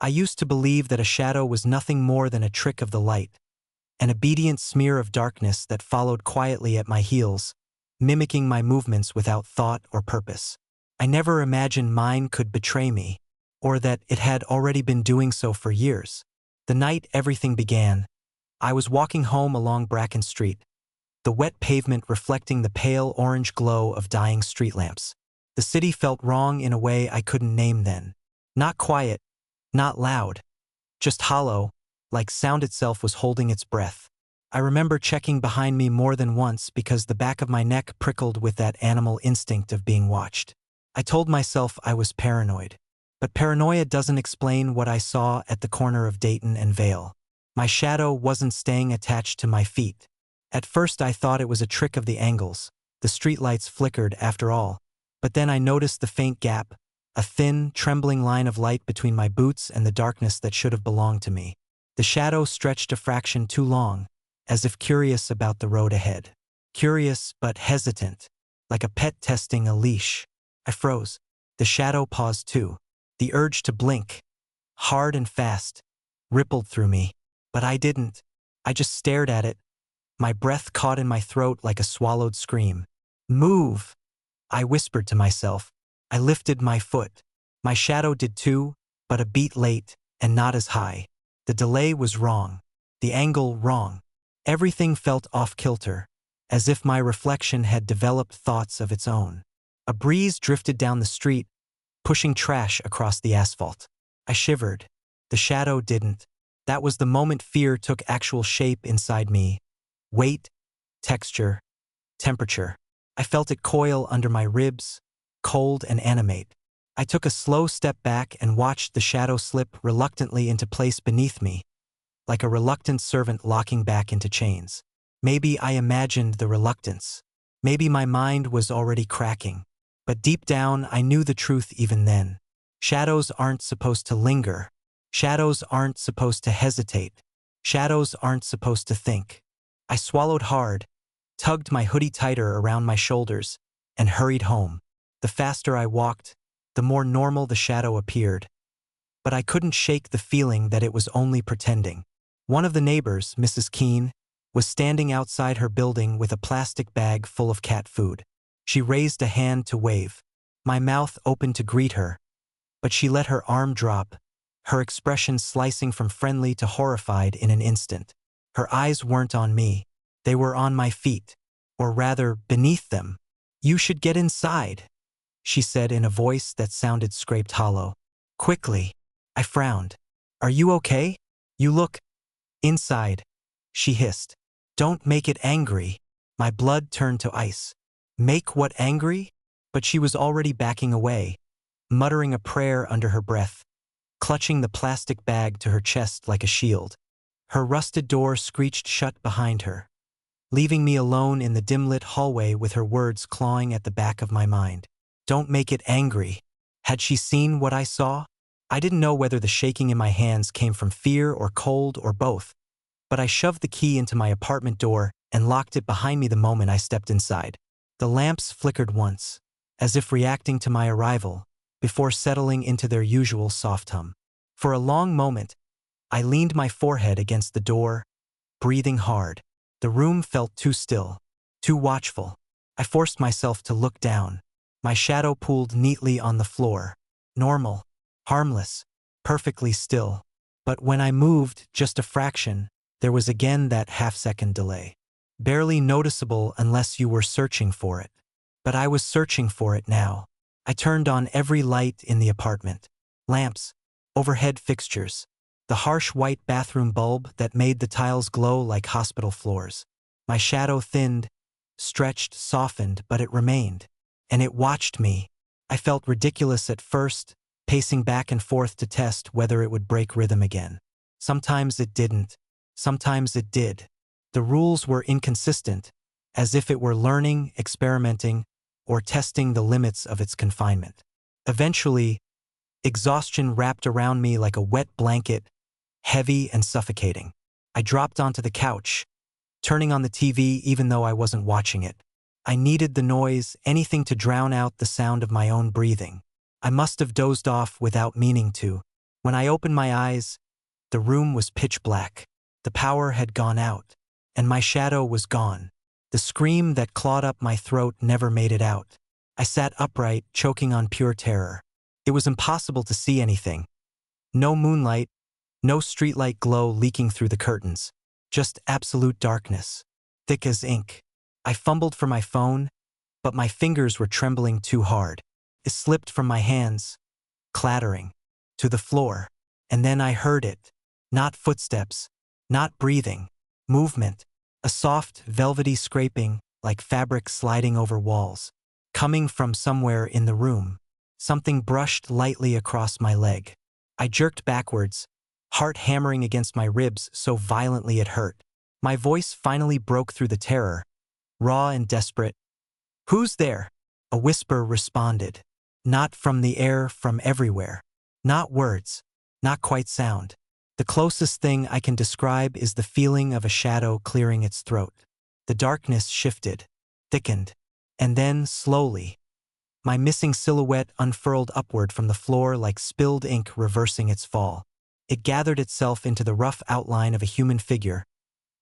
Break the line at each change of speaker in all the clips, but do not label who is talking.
I used to believe that a shadow was nothing more than a trick of the light, an obedient smear of darkness that followed quietly at my heels, mimicking my movements without thought or purpose. I never imagined mine could betray me, or that it had already been doing so for years. The night everything began, I was walking home along Bracken Street, the wet pavement reflecting the pale orange glow of dying street lamps. The city felt wrong in a way I couldn't name then. Not quiet, not loud, just hollow, like sound itself was holding its breath. I remember checking behind me more than once because the back of my neck prickled with that animal instinct of being watched. I told myself I was paranoid. But paranoia doesn't explain what I saw at the corner of Dayton and Vale. My shadow wasn't staying attached to my feet. At first I thought it was a trick of the angles. The streetlights flickered after all. But then I noticed the faint gap, a thin, trembling line of light between my boots and the darkness that should have belonged to me. The shadow stretched a fraction too long, as if curious about the road ahead. Curious but hesitant, like a pet testing a leash. I froze. The shadow paused too. The urge to blink, hard and fast, rippled through me. But I didn't. I just stared at it, my breath caught in my throat like a swallowed scream. Move! I whispered to myself. I lifted my foot. My shadow did too, but a beat late and not as high. The delay was wrong. The angle wrong. Everything felt off-kilter, as if my reflection had developed thoughts of its own. A breeze drifted down the street, pushing trash across the asphalt. I shivered. The shadow didn't. That was the moment fear took actual shape inside me. Weight, texture, temperature. I felt it coil under my ribs, cold and animate. I took a slow step back and watched the shadow slip reluctantly into place beneath me, like a reluctant servant locking back into chains. Maybe I imagined the reluctance. Maybe my mind was already cracking. But deep down, I knew the truth even then. Shadows aren't supposed to linger. Shadows aren't supposed to hesitate. Shadows aren't supposed to think. I swallowed hard, tugged my hoodie tighter around my shoulders, and hurried home. The faster I walked, the more normal the shadow appeared. But I couldn't shake the feeling that it was only pretending. One of the neighbors, Mrs. Keene, was standing outside her building with a plastic bag full of cat food. She raised a hand to wave. My mouth opened to greet her, but she let her arm drop, her expression slicing from friendly to horrified in an instant. Her eyes weren't on me. They were on my feet, or rather, beneath them. "You should get inside," she said in a voice that sounded scraped hollow. Quickly, I frowned. "Are you okay? You look..." "Inside," she hissed. "Don't make it angry." My blood turned to ice. Make what angry? But she was already backing away, muttering a prayer under her breath, clutching the plastic bag to her chest like a shield. Her rusted door screeched shut behind her, leaving me alone in the dim-lit hallway with her words clawing at the back of my mind. Don't make it angry. Had she seen what I saw? I didn't know whether the shaking in my hands came from fear or cold or both, but I shoved the key into my apartment door and locked it behind me the moment I stepped inside. The lamps flickered once, as if reacting to my arrival, before settling into their usual soft hum. For a long moment, I leaned my forehead against the door, breathing hard. The room felt too still, too watchful. I forced myself to look down. My shadow pooled neatly on the floor. Normal, harmless, perfectly still. But when I moved just a fraction, there was again that half-second delay. Barely noticeable unless you were searching for it. But I was searching for it now. I turned on every light in the apartment. Lamps, overhead fixtures, the harsh white bathroom bulb that made the tiles glow like hospital floors. My shadow thinned, stretched, softened, but it remained. And it watched me. I felt ridiculous at first, pacing back and forth to test whether it would break rhythm again. Sometimes it didn't. Sometimes it did. The rules were inconsistent, as if it were learning, experimenting, or testing the limits of its confinement. Eventually, exhaustion wrapped around me like a wet blanket, heavy and suffocating. I dropped onto the couch, turning on the TV even though I wasn't watching it. I needed the noise, anything to drown out the sound of my own breathing. I must have dozed off without meaning to, When I opened my eyes, the room was pitch black. The power had gone out, and my shadow was gone. The scream that clawed up my throat never made it out. I sat upright, choking on pure terror. It was impossible to see anything. No moonlight, no streetlight glow leaking through the curtains. Just absolute darkness, thick as ink. I fumbled for my phone, but my fingers were trembling too hard. It slipped from my hands, clattering, to the floor. And then I heard it. Not footsteps, not breathing, movement. A soft, velvety scraping, like fabric sliding over walls, coming from somewhere in the room. Something brushed lightly across my leg. I jerked backwards, heart hammering against my ribs so violently it hurt. My voice finally broke through the terror, raw and desperate. "Who's there?" A whisper responded. Not from the air, from everywhere. Not words, not quite sound. The closest thing I can describe is the feeling of a shadow clearing its throat. The darkness shifted, thickened, and then, slowly, my missing silhouette unfurled upward from the floor like spilled ink reversing its fall. It gathered itself into the rough outline of a human figure,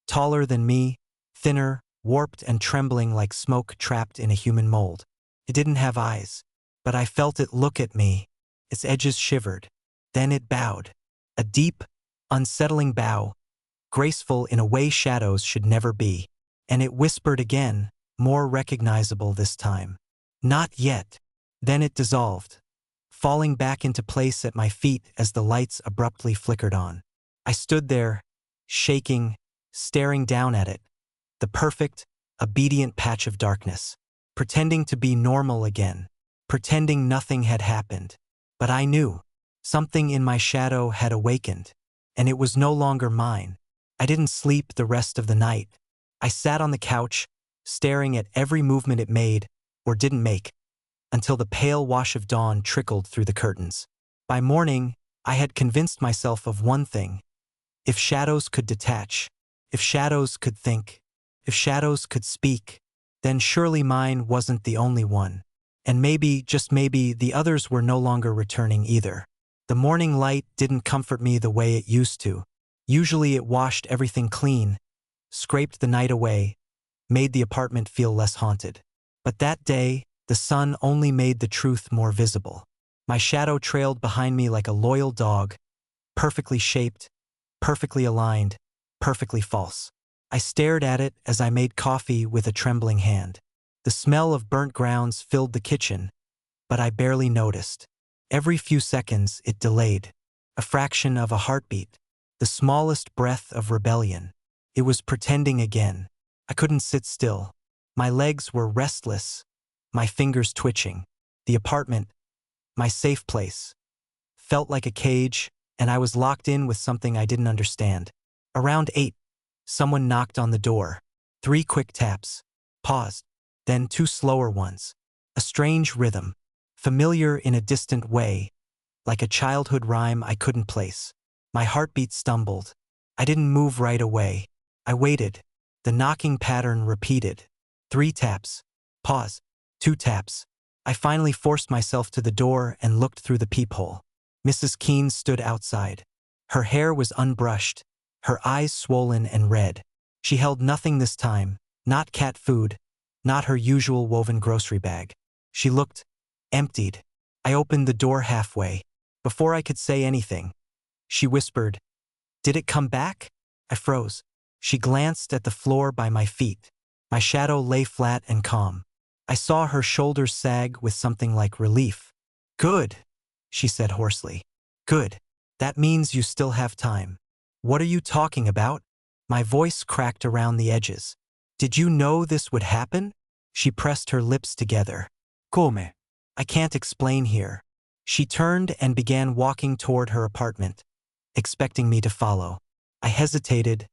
taller than me, thinner, warped and trembling like smoke trapped in a human mold. It didn't have eyes, but I felt it look at me. Its edges shivered. Then it bowed. A deep, unsettling bow, graceful in a way shadows should never be. And it whispered again, more recognizable this time. "Not yet." Then it dissolved, falling back into place at my feet as the lights abruptly flickered on. I stood there, shaking, staring down at it, the perfect, obedient patch of darkness, pretending to be normal again, pretending nothing had happened. But I knew, something in my shadow had awakened, and it was no longer mine. I didn't sleep the rest of the night. I sat on the couch, staring at every movement it made, or didn't make, until the pale wash of dawn trickled through the curtains. By morning, I had convinced myself of one thing. If shadows could detach, if shadows could think, if shadows could speak, then surely mine wasn't the only one. And maybe, just maybe, the others were no longer returning either. The morning light didn't comfort me the way it used to. Usually it washed everything clean, scraped the night away, made the apartment feel less haunted. But that day, the sun only made the truth more visible. My shadow trailed behind me like a loyal dog, perfectly shaped, perfectly aligned, perfectly false. I stared at it as I made coffee with a trembling hand. The smell of burnt grounds filled the kitchen, but I barely noticed. Every few seconds it delayed, a fraction of a heartbeat, the smallest breath of rebellion. It was pretending again. I couldn't sit still. My legs were restless, my fingers twitching. The apartment, my safe place, felt like a cage, and I was locked in with something I didn't understand. Around 8, someone knocked on the door. 3 quick taps, paused, then 2 slower ones. A strange rhythm, familiar in a distant way, like a childhood rhyme I couldn't place. My heartbeat stumbled. I didn't move right away. I waited. The knocking pattern repeated. 3 taps, pause, 2 taps. I finally forced myself to the door and looked through the peephole. Mrs. Keene stood outside. Her hair was unbrushed, her eyes swollen and red. She held nothing this time, not cat food, not her usual woven grocery bag. She looked emptied. I opened the door halfway. Before I could say anything, she whispered, "Did it come back?" I froze. She glanced at the floor by my feet. My shadow lay flat and calm. I saw her shoulders sag with something like relief. "Good," she said hoarsely. "Good. That means you still have time." "What are you talking about?" My voice cracked around the edges. "Did you know this would happen?" She pressed her lips together. "Come?" "I can't explain here." She turned and began walking toward her apartment, expecting me to follow. I hesitated,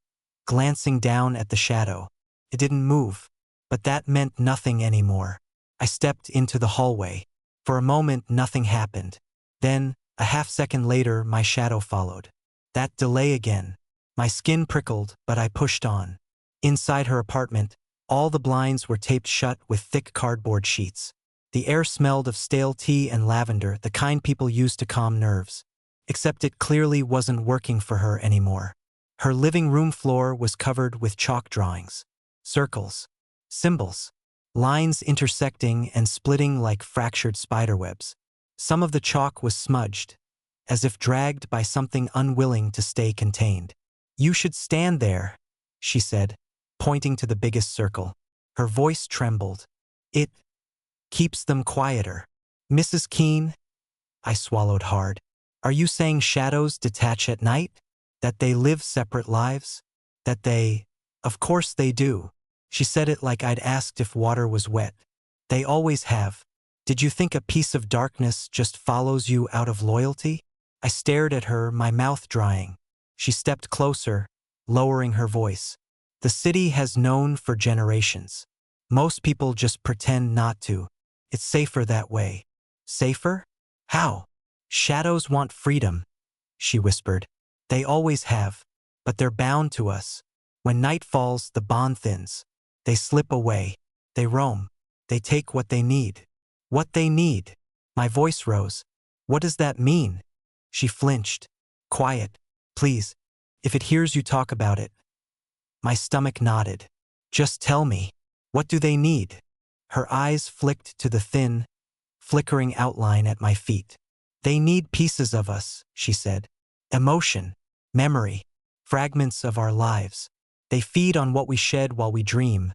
glancing down at the shadow. It didn't move, but that meant nothing anymore. I stepped into the hallway. For a moment, nothing happened. Then, a half-second later, my shadow followed. That delay again. My skin prickled, but I pushed on. Inside her apartment, all the blinds were taped shut with thick cardboard sheets. The air smelled of stale tea and lavender, the kind people use to calm nerves. except it clearly wasn't working for her anymore. Her living room floor was covered with chalk drawings, circles, symbols, lines intersecting and splitting like fractured spiderwebs. Some of the chalk was smudged, as if dragged by something unwilling to stay contained. "You should stand there," she said, pointing to the biggest circle. Her voice trembled. "It keeps them quieter." "Mrs. Keene," I swallowed hard. "Are you saying shadows detach at night? That they live separate lives? That they—" "Of course they do." She said it like I'd asked if water was wet. "They always have. Did you think a piece of darkness just follows you out of loyalty?" I stared at her, my mouth drying. She stepped closer, lowering her voice. "The city has known for generations. Most people just pretend not to. It's safer that way." "Safer? How?" "Shadows want freedom," she whispered. "They always have. But they're bound to us. When night falls, the bond thins. They slip away. They roam. They take what they need." "What they need?" My voice rose. "What does that mean?" She flinched. "Quiet, please. If it hears you talk about it." My stomach nodded. "Just tell me. What do they need?" Her eyes flicked to the thin, flickering outline at my feet. "They need pieces of us," she said. "Emotion, memory, fragments of our lives. They feed on what we shed while we dream.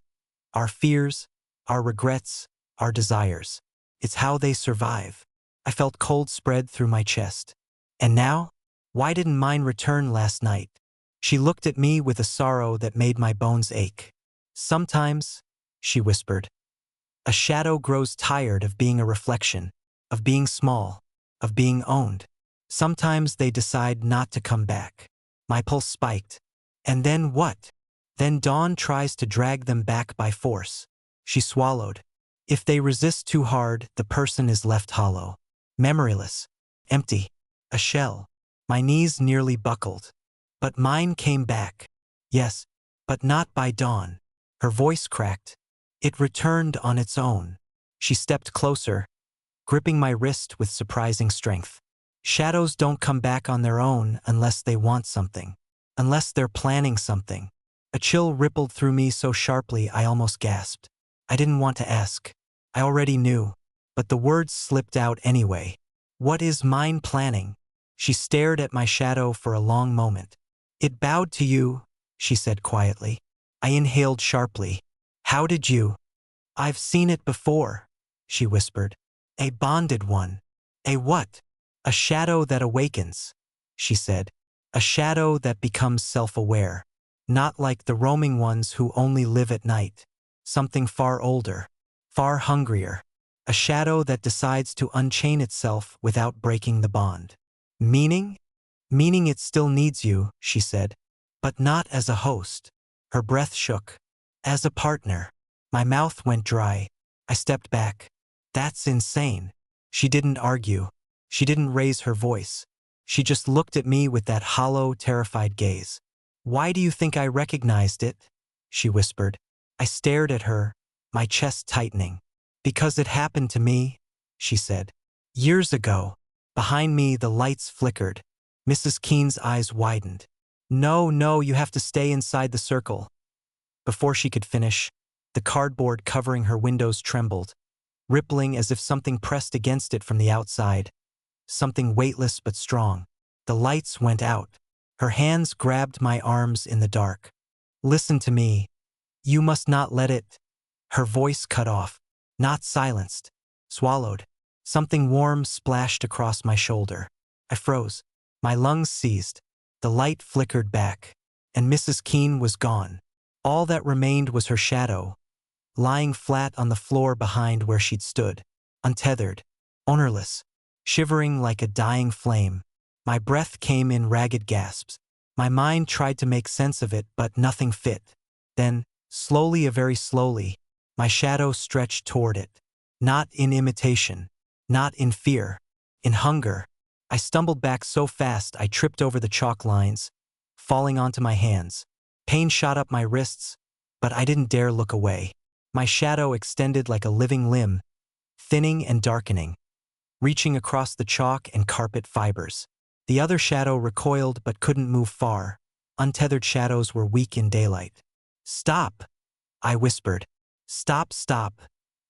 Our fears, our regrets, our desires. It's how they survive." I felt cold spread through my chest. "And now? Why didn't mine return last night?" She looked at me with a sorrow that made my bones ache. "Sometimes," she whispered, "a shadow grows tired of being a reflection, of being small, of being owned. Sometimes they decide not to come back." My pulse spiked. "And then what?" "Then dawn tries to drag them back by force." She swallowed. "If they resist too hard, the person is left hollow. Memoryless. Empty. A shell." My knees nearly buckled. "But mine came back." "Yes, but not by dawn." Her voice cracked. "It returned on its own." She stepped closer, gripping my wrist with surprising strength. "Shadows don't come back on their own unless they want something. Unless they're planning something." A chill rippled through me so sharply I almost gasped. I didn't want to ask. I already knew. But the words slipped out anyway. "What is mine planning?" She stared at my shadow for a long moment. "It bowed to you," she said quietly. I inhaled sharply. "How did you—" "I've seen it before," she whispered. "A bonded one." "A what?" "A shadow that awakens," she said. "A shadow that becomes self-aware. Not like the roaming ones who only live at night. Something far older, far hungrier. A shadow that decides to unchain itself without breaking the bond." "Meaning?" "Meaning it still needs you," she said. "But not as a host." Her breath shook. "As a partner." My mouth went dry. I stepped back. "That's insane." She didn't argue. She didn't raise her voice. She just looked at me with that hollow, terrified gaze. "Why do you think I recognized it?" she whispered. I stared at her, my chest tightening. "Because it happened to me," she said. "Years ago." Behind me, the lights flickered. Mrs. Keene's eyes widened. "No, no, you have to stay inside the circle." Before she could finish, the cardboard covering her windows trembled, rippling as if something pressed against it from the outside. Something weightless but strong. The lights went out. Her hands grabbed my arms in the dark. "Listen to me. You must not let it—" Her voice cut off. Not silenced. Swallowed. Something warm splashed across my shoulder. I froze. My lungs seized. The light flickered back. And Mrs. Keene was gone. All that remained was her shadow, lying flat on the floor behind where she'd stood. Untethered. Ownerless. Shivering like a dying flame. My breath came in ragged gasps. My mind tried to make sense of it, but nothing fit. Then, slowly, very slowly, my shadow stretched toward it. Not in imitation. Not in fear. In hunger. I stumbled back so fast I tripped over the chalk lines, falling onto my hands. Pain shot up my wrists, but I didn't dare look away. My shadow extended like a living limb, thinning and darkening, reaching across the chalk and carpet fibers. The other shadow recoiled but couldn't move far. Untethered shadows were weak in daylight. "Stop!" I whispered. "Stop, stop."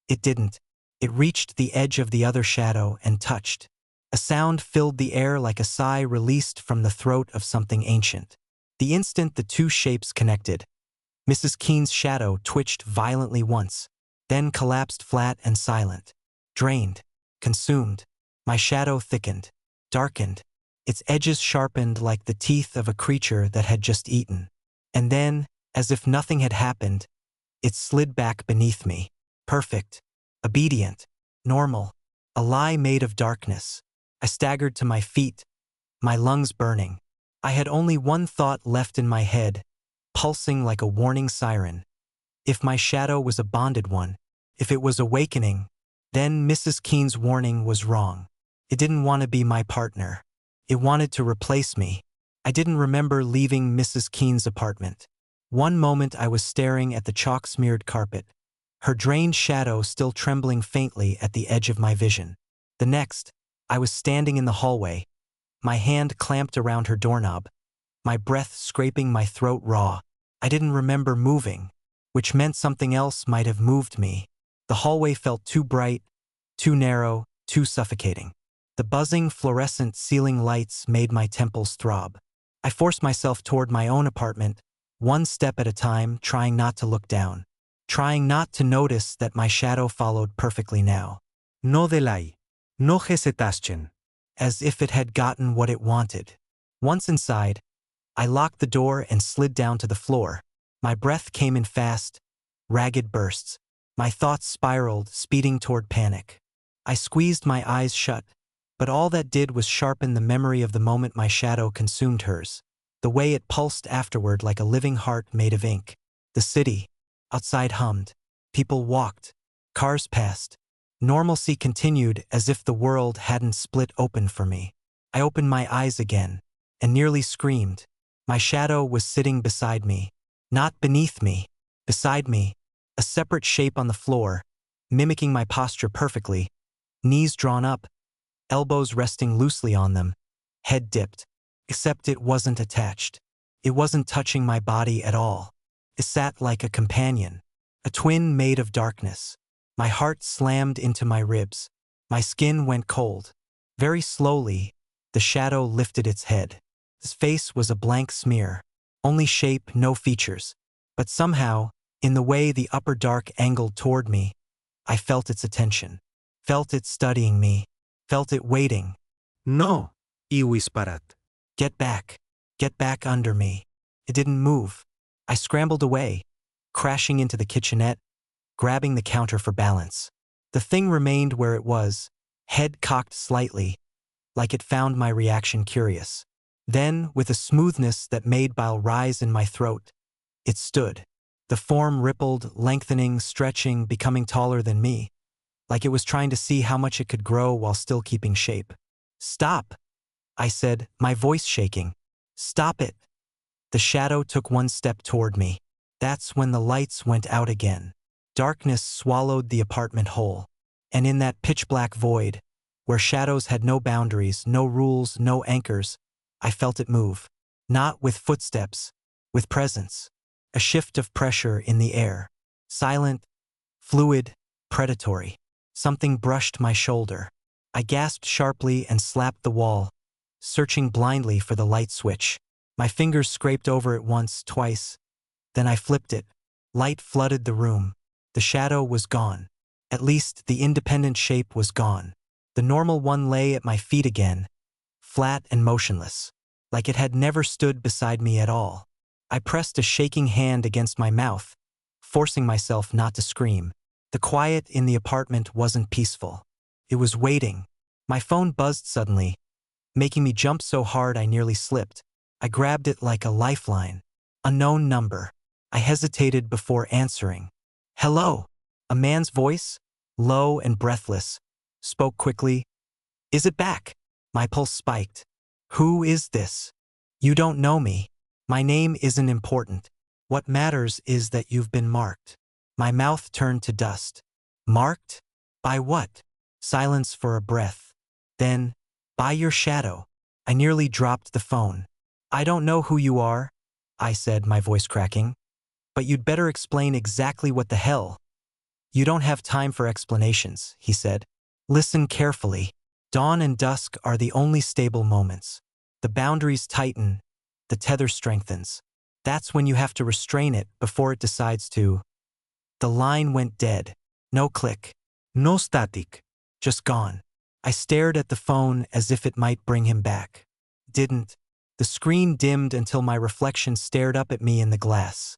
It didn't. It reached the edge of the other shadow and touched. A sound filled the air like a sigh released from the throat of something ancient. The instant the two shapes connected, Mrs. Keene's shadow twitched violently once, then collapsed flat and silent. Drained. Consumed. My shadow thickened. Darkened. Its edges sharpened like the teeth of a creature that had just eaten. And then, as if nothing had happened, it slid back beneath me. Perfect. Obedient. Normal. A lie made of darkness. I staggered to my feet, my lungs burning. I had only one thought left in my head, pulsing like a warning siren. If my shadow was a bonded one, if it was awakening, then Mrs. Keene's warning was wrong. It didn't want to be my partner. It wanted to replace me. I didn't remember leaving Mrs. Keene's apartment. One moment I was staring at the chalk-smeared carpet, her drained shadow still trembling faintly at the edge of my vision. The next, I was standing in the hallway, my hand clamped around her doorknob, my breath scraping my throat raw. I didn't remember moving, which meant something else might have moved me. The hallway felt too bright, too narrow, too suffocating. The buzzing fluorescent ceiling lights made my temples throb. I forced myself toward my own apartment, one step at a time, trying not to look down, trying not to notice that my shadow followed perfectly now.
No delay. No hesitation.
As if it had gotten what it wanted. Once inside, I locked the door and slid down to the floor. My breath came in fast, ragged bursts. My thoughts spiraled, speeding toward panic. I squeezed my eyes shut, but all that did was sharpen the memory of the moment my shadow consumed hers, the way it pulsed afterward like a living heart made of ink. The city, outside hummed. People walked. Cars passed. Normalcy continued as if the world hadn't split open for me. I opened my eyes again and nearly screamed. My shadow was sitting beside me, not beneath me, beside me, a separate shape on the floor, mimicking my posture perfectly, knees drawn up, elbows resting loosely on them, head dipped. Except it wasn't attached. It wasn't touching my body at all. It sat like a companion, a twin made of darkness. My heart slammed into my ribs. My skin went cold. Very slowly, the shadow lifted its head. His face was a blank smear. Only shape, no features. But somehow, in the way the upper dark angled toward me, I felt its attention. Felt it studying me. Felt it waiting.
No. Y whispered.
Get back. Get back under me. It didn't move. I scrambled away, crashing into the kitchenette, grabbing the counter for balance. The thing remained where it was, head cocked slightly, like it found my reaction curious. Then, with a smoothness that made bile rise in my throat, it stood. The form rippled, lengthening, stretching, becoming taller than me, like it was trying to see how much it could grow while still keeping shape. "Stop," I said, my voice shaking. "Stop it." The shadow took one step toward me. That's when the lights went out again. Darkness swallowed the apartment whole. And in that pitch-black void, where shadows had no boundaries, no rules, no anchors, I felt it move. Not with footsteps, with presence. A shift of pressure in the air. Silent, fluid, predatory. Something brushed my shoulder. I gasped sharply and slapped the wall, searching blindly for the light switch. My fingers scraped over it once, twice. Then I flipped it. Light flooded the room. The shadow was gone. At least the independent shape was gone. The normal one lay at my feet again, flat and motionless, like it had never stood beside me at all. I pressed a shaking hand against my mouth, forcing myself not to scream. The quiet in the apartment wasn't peaceful. It was waiting. My phone buzzed suddenly, making me jump so hard I nearly slipped. I grabbed it like a lifeline. Unknown number. I hesitated before answering. "Hello." A man's voice, low and breathless, spoke quickly. "Is it back?" My pulse spiked. "Who is this?" "You don't know me. My name isn't important. What matters is that you've been marked." My mouth turned to dust. "Marked? By what?" Silence for a breath. Then, "By your shadow." I nearly dropped the phone. I don't know who you are, I said, my voice cracking. But you'd better explain exactly what the hell. You don't have time for explanations, he said. Listen carefully. Dawn and dusk are the only stable moments. The boundaries tighten, the tether strengthens. That's when you have to restrain it before it decides to. The line went dead. No click.
No static.
Just gone. I stared at the phone as if it might bring him back. Didn't. The screen dimmed until my reflection stared up at me in the glass.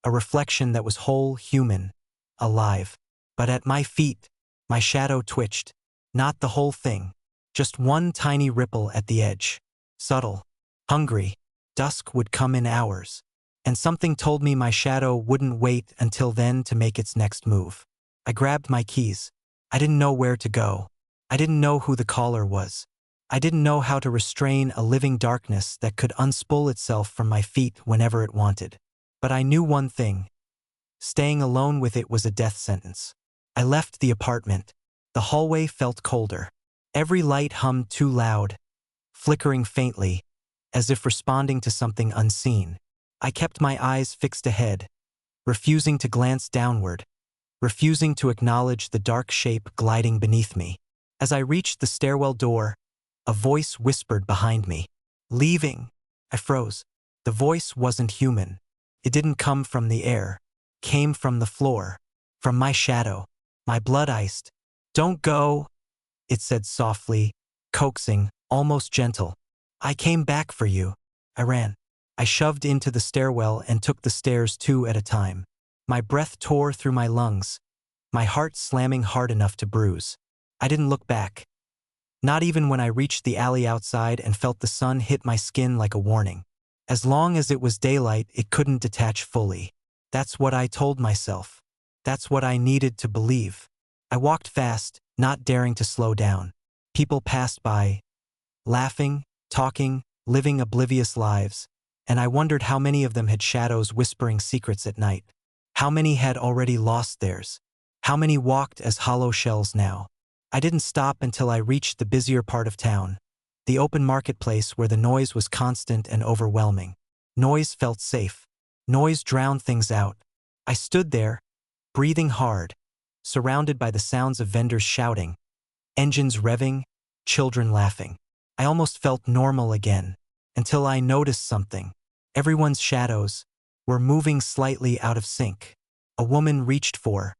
A reflection that was whole, human, alive. But at my feet, my shadow twitched. Not the whole thing. Just one tiny ripple at the edge. Subtle. Hungry. Dusk would come in hours. And something told me my shadow wouldn't wait until then to make its next move. I grabbed my keys. I didn't know where to go. I didn't know who the caller was. I didn't know how to restrain a living darkness that could unspool itself from my feet whenever it wanted. But I knew one thing. Staying alone with it was a death sentence. I left the apartment. The hallway felt colder. Every light hummed too loud, flickering faintly, as if responding to something unseen. I kept my eyes fixed ahead, refusing to glance downward, refusing to acknowledge the dark shape gliding beneath me. As I reached the stairwell door, a voice whispered behind me. Leaving. I froze. The voice wasn't human. It didn't come from the air. Came from the floor. From my shadow. My blood iced. Don't go, it said softly, coaxing, almost gentle. I came back for you. I ran. I shoved into the stairwell and took the stairs 2 at a time. My breath tore through my lungs, my heart slamming hard enough to bruise. I didn't look back. Not even when I reached the alley outside and felt the sun hit my skin like a warning. As long as it was daylight, it couldn't detach fully. That's what I told myself. That's what I needed to believe. I walked fast, not daring to slow down. People passed by, laughing, talking, living oblivious lives, and I wondered how many of them had shadows whispering secrets at night. How many had already lost theirs? How many walked as hollow shells now? I didn't stop until I reached the busier part of town, the open marketplace where the noise was constant and overwhelming. Noise felt safe. Noise drowned things out. I stood there, breathing hard, surrounded by the sounds of vendors shouting, engines revving, children laughing. I almost felt normal again, until I noticed something. Everyone's shadows were moving slightly out of sync. A woman reached for,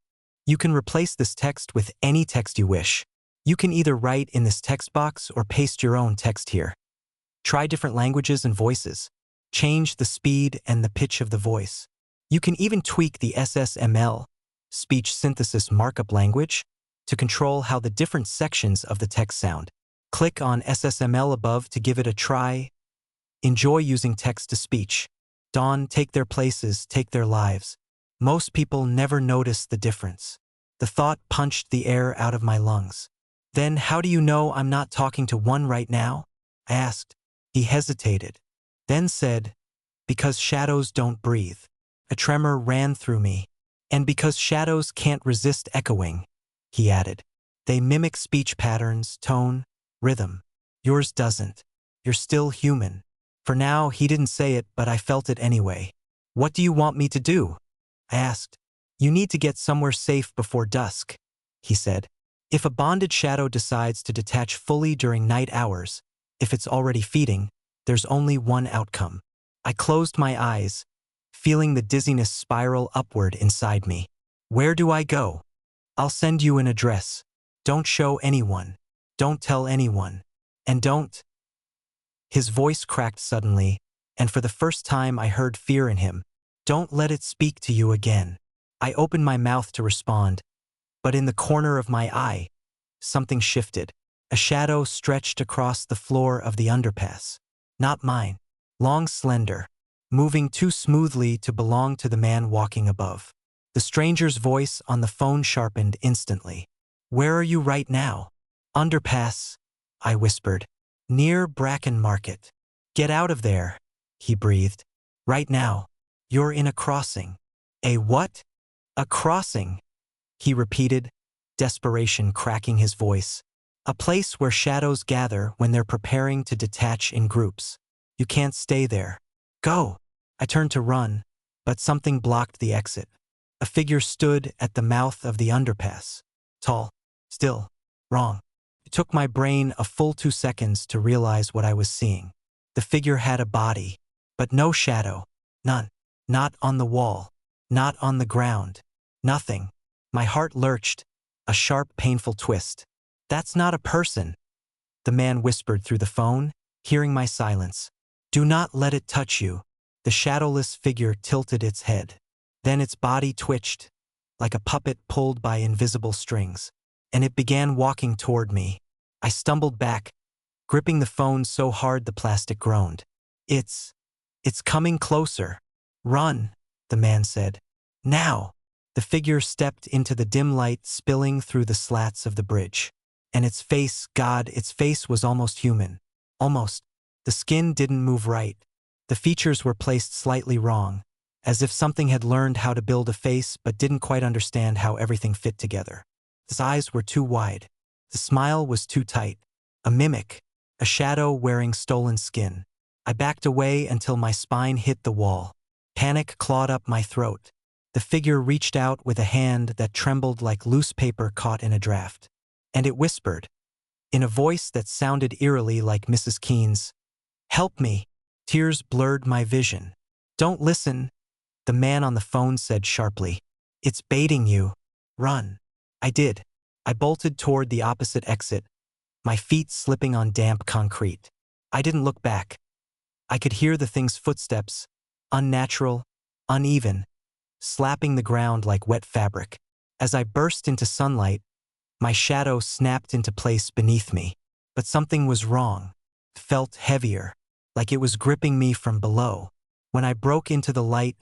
"You can replace this text with any text you wish. You can either write in this text box or paste your own text here. Try different languages and voices. Change the speed and the pitch of the voice. You can even tweak the SSML, speech synthesis markup language, to control how the different sections of the text sound. Click on SSML above to give it a try. Enjoy using text-to-speech. Dawn, take their places, take their lives. Most people never notice the difference." The thought punched the air out of my lungs. "Then how do you know I'm not talking to one right now?" I asked. He hesitated, then said, "Because shadows don't breathe." A tremor ran through me. "And because shadows can't resist echoing," he added. "They mimic speech patterns, tone, rhythm. Yours doesn't. You're still human." For now, he didn't say it, but I felt it anyway. "What do you want me to do?" I asked. "You need to get somewhere safe before dusk," he said. "If a bonded shadow decides to detach fully during night hours, if it's already feeding, there's only one outcome." I closed my eyes, feeling the dizziness spiral upward inside me. "Where do I go?" "I'll send you an address. Don't show anyone. Don't tell anyone. And don't—" His voice cracked suddenly, and for the first time I heard fear in him. "Don't let it speak to you again." I opened my mouth to respond, but in the corner of my eye, something shifted. A shadow stretched across the floor of the underpass. Not mine. Long, slender, moving too smoothly to belong to the man walking above. The stranger's voice on the phone sharpened instantly. "Where are you right now?" "Underpass," I whispered. "Near Bracken Market." "Get out of there," he breathed. "Right now. You're in a crossing." "A what?" "A crossing," he repeated, desperation cracking his voice. A place where shadows gather when they're preparing to detach in groups. You can't stay there. Go! I turned to run, but something blocked the exit. A figure stood at the mouth of the underpass. Tall, still, wrong. It took my brain a full 2 seconds to realize what I was seeing. The figure had a body, but no shadow. None. Not on the wall. Not on the ground. Nothing. My heart lurched, a sharp, painful twist. That's not a person, the man whispered through the phone, hearing my silence. Do not let it touch you. The shadowless figure tilted its head. Then its body twitched, like a puppet pulled by invisible strings, and it began walking toward me. I stumbled back, gripping the phone so hard the plastic groaned. It's coming closer. Run, the man said. Now. The figure stepped into the dim light spilling through the slats of the bridge. And its face, God, its face was almost human. Almost. The skin didn't move right. The features were placed slightly wrong, as if something had learned how to build a face but didn't quite understand how everything fit together. His eyes were too wide. The smile was too tight. A mimic, a shadow wearing stolen skin. I backed away until my spine hit the wall. Panic clawed up my throat. The figure reached out with a hand that trembled like loose paper caught in a draft. And it whispered, in a voice that sounded eerily like Mrs. Keene's, "Help me." Tears blurred my vision. "Don't listen," the man on the phone said sharply. "It's baiting you. Run." I did. I bolted toward the opposite exit, my feet slipping on damp concrete. I didn't look back. I could hear the thing's footsteps, unnatural, uneven, slapping the ground like wet fabric. As I burst into sunlight, my shadow snapped into place beneath me. But something was wrong. It felt heavier, like it was gripping me from below. When I broke into the light,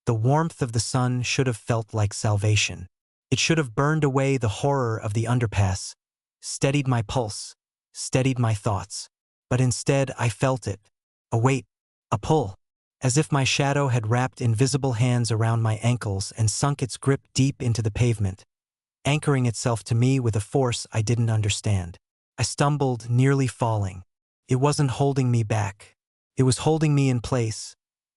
the warmth of the sun should have felt like salvation. It should have burned away the horror of the underpass, steadied my pulse, steadied my thoughts. But instead I felt it. A weight, a pull, as if my shadow had wrapped invisible hands around my ankles and sunk its grip deep into the pavement, anchoring itself to me with a force I didn't understand. I stumbled, nearly falling. It wasn't holding me back. It was holding me in place,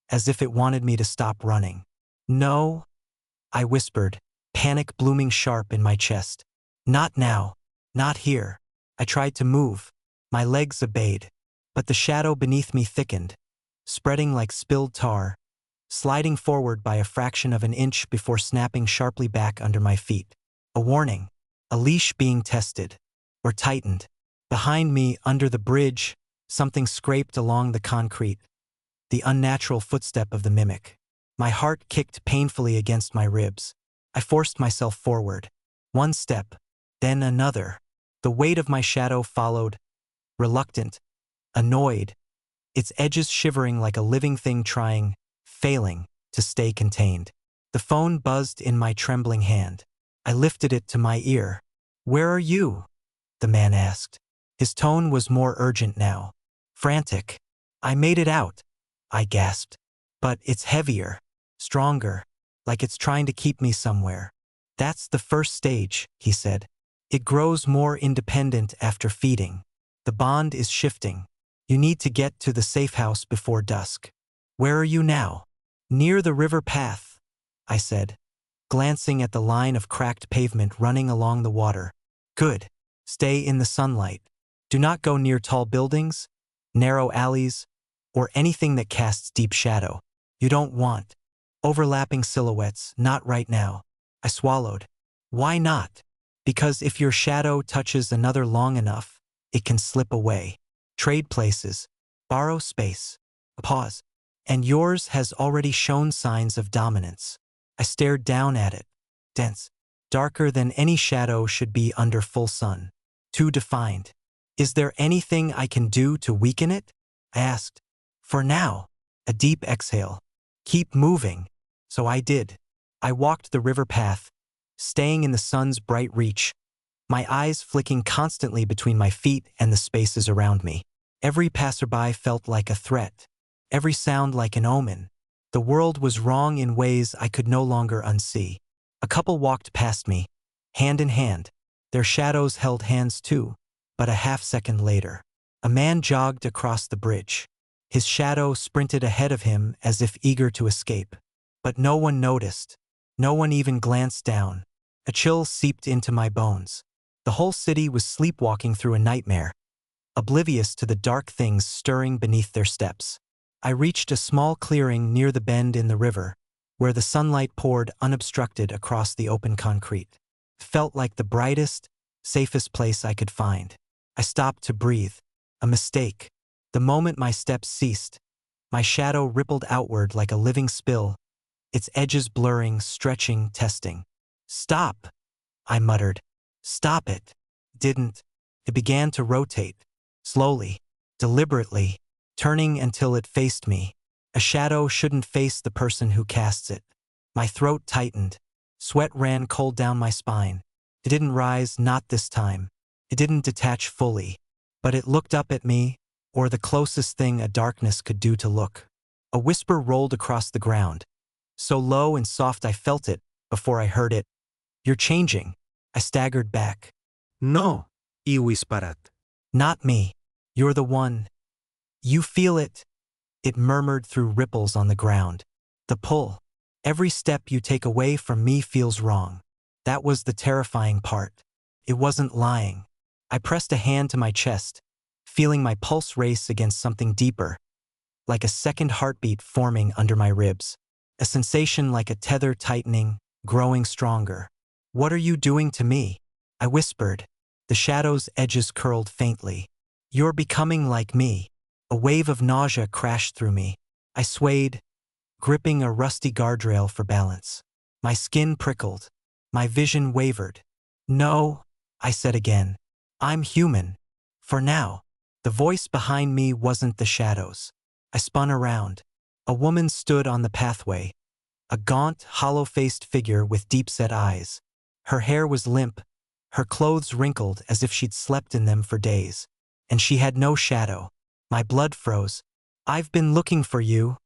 as if it wanted me to stop running. "No," I whispered, panic blooming sharp in my chest. "Not now. Not here." I tried to move. My legs obeyed, but the shadow beneath me thickened, spreading like spilled tar, sliding forward by a fraction of an inch before snapping sharply back under my feet. A warning, a leash being tested, or tightened. Behind me, under the bridge, something scraped along the concrete, the unnatural footstep of the mimic. My heart kicked painfully against my ribs. I forced myself forward. One step, then another. The weight of my shadow followed, reluctant, annoyed, its edges shivering like a living thing trying, failing, to stay contained. The phone buzzed in my trembling hand. I lifted it to my ear. "Where are you?" the man asked. His tone was more urgent now. Frantic. "I made it out," I gasped. "But it's heavier, stronger, like it's trying to keep me somewhere." "That's the first stage," he said. "It grows more independent after feeding. The bond is shifting. You need to get to the safe house before dusk." "Where are you now?" "Near the river path," I said, glancing at the line of cracked pavement running along the water. "Good. Stay in the sunlight. Do not go near tall buildings, narrow alleys, or anything that casts deep shadow. You don't want overlapping silhouettes, not right now." I swallowed. "Why not?" "Because if your shadow touches another long enough, it can slip away. Trade places, borrow space." A pause. "And yours has already shown signs of dominance." I stared down at it. Dense, darker than any shadow should be under full sun. Too defined. "Is there anything I can do to weaken it?" I asked. "For now." A deep exhale. "Keep moving." So I did. I walked the river path, staying in the sun's bright reach, my eyes flicking constantly between my feet and the spaces around me. Every passerby felt like a threat, every sound like an omen. The world was wrong in ways I could no longer unsee. A couple walked past me, hand in hand. Their shadows held hands too, but a half-second later, a man jogged across the bridge. His shadow sprinted ahead of him as if eager to escape. But no one noticed. No one even glanced down. A chill seeped into my bones. The whole city was sleepwalking through a nightmare, oblivious to the dark things stirring beneath their steps. I reached a small clearing near the bend in the river, where the sunlight poured unobstructed across the open concrete. It felt like the brightest, safest place I could find. I stopped to breathe. A mistake. The moment my steps ceased, my shadow rippled outward like a living spill, its edges blurring, stretching, testing. "Stop," I muttered. "Stop it." Didn't. It began to rotate, slowly, deliberately, turning until it faced me. A shadow shouldn't face the person who casts it. My throat tightened. Sweat ran cold down my spine. It didn't rise, not this time. It didn't detach fully. But it looked up at me, or the closest thing a darkness could do to look. A whisper rolled across the ground, so low and soft I felt it before I heard it. "You're changing." I staggered back.
No, iwis parat.
"Not me. You're the one. You feel it," it murmured through ripples on the ground. "The pull. Every step you take away from me feels wrong." That was the terrifying part. It wasn't lying. I pressed a hand to my chest, feeling my pulse race against something deeper, like a second heartbeat forming under my ribs. A sensation like a tether tightening, growing stronger. "What are you doing to me?" I whispered. The shadow's edges curled faintly. "You're becoming like me." A wave of nausea crashed through me. I swayed, gripping a rusty guardrail for balance. My skin prickled. My vision wavered. "No," I said again. "I'm human. For now." The voice behind me wasn't the shadows. I spun around. A woman stood on the pathway, a gaunt, hollow-faced figure with deep-set eyes. Her hair was limp, her clothes wrinkled as if she'd slept in them for days. And she had no shadow. My blood froze. "I've been looking for you,"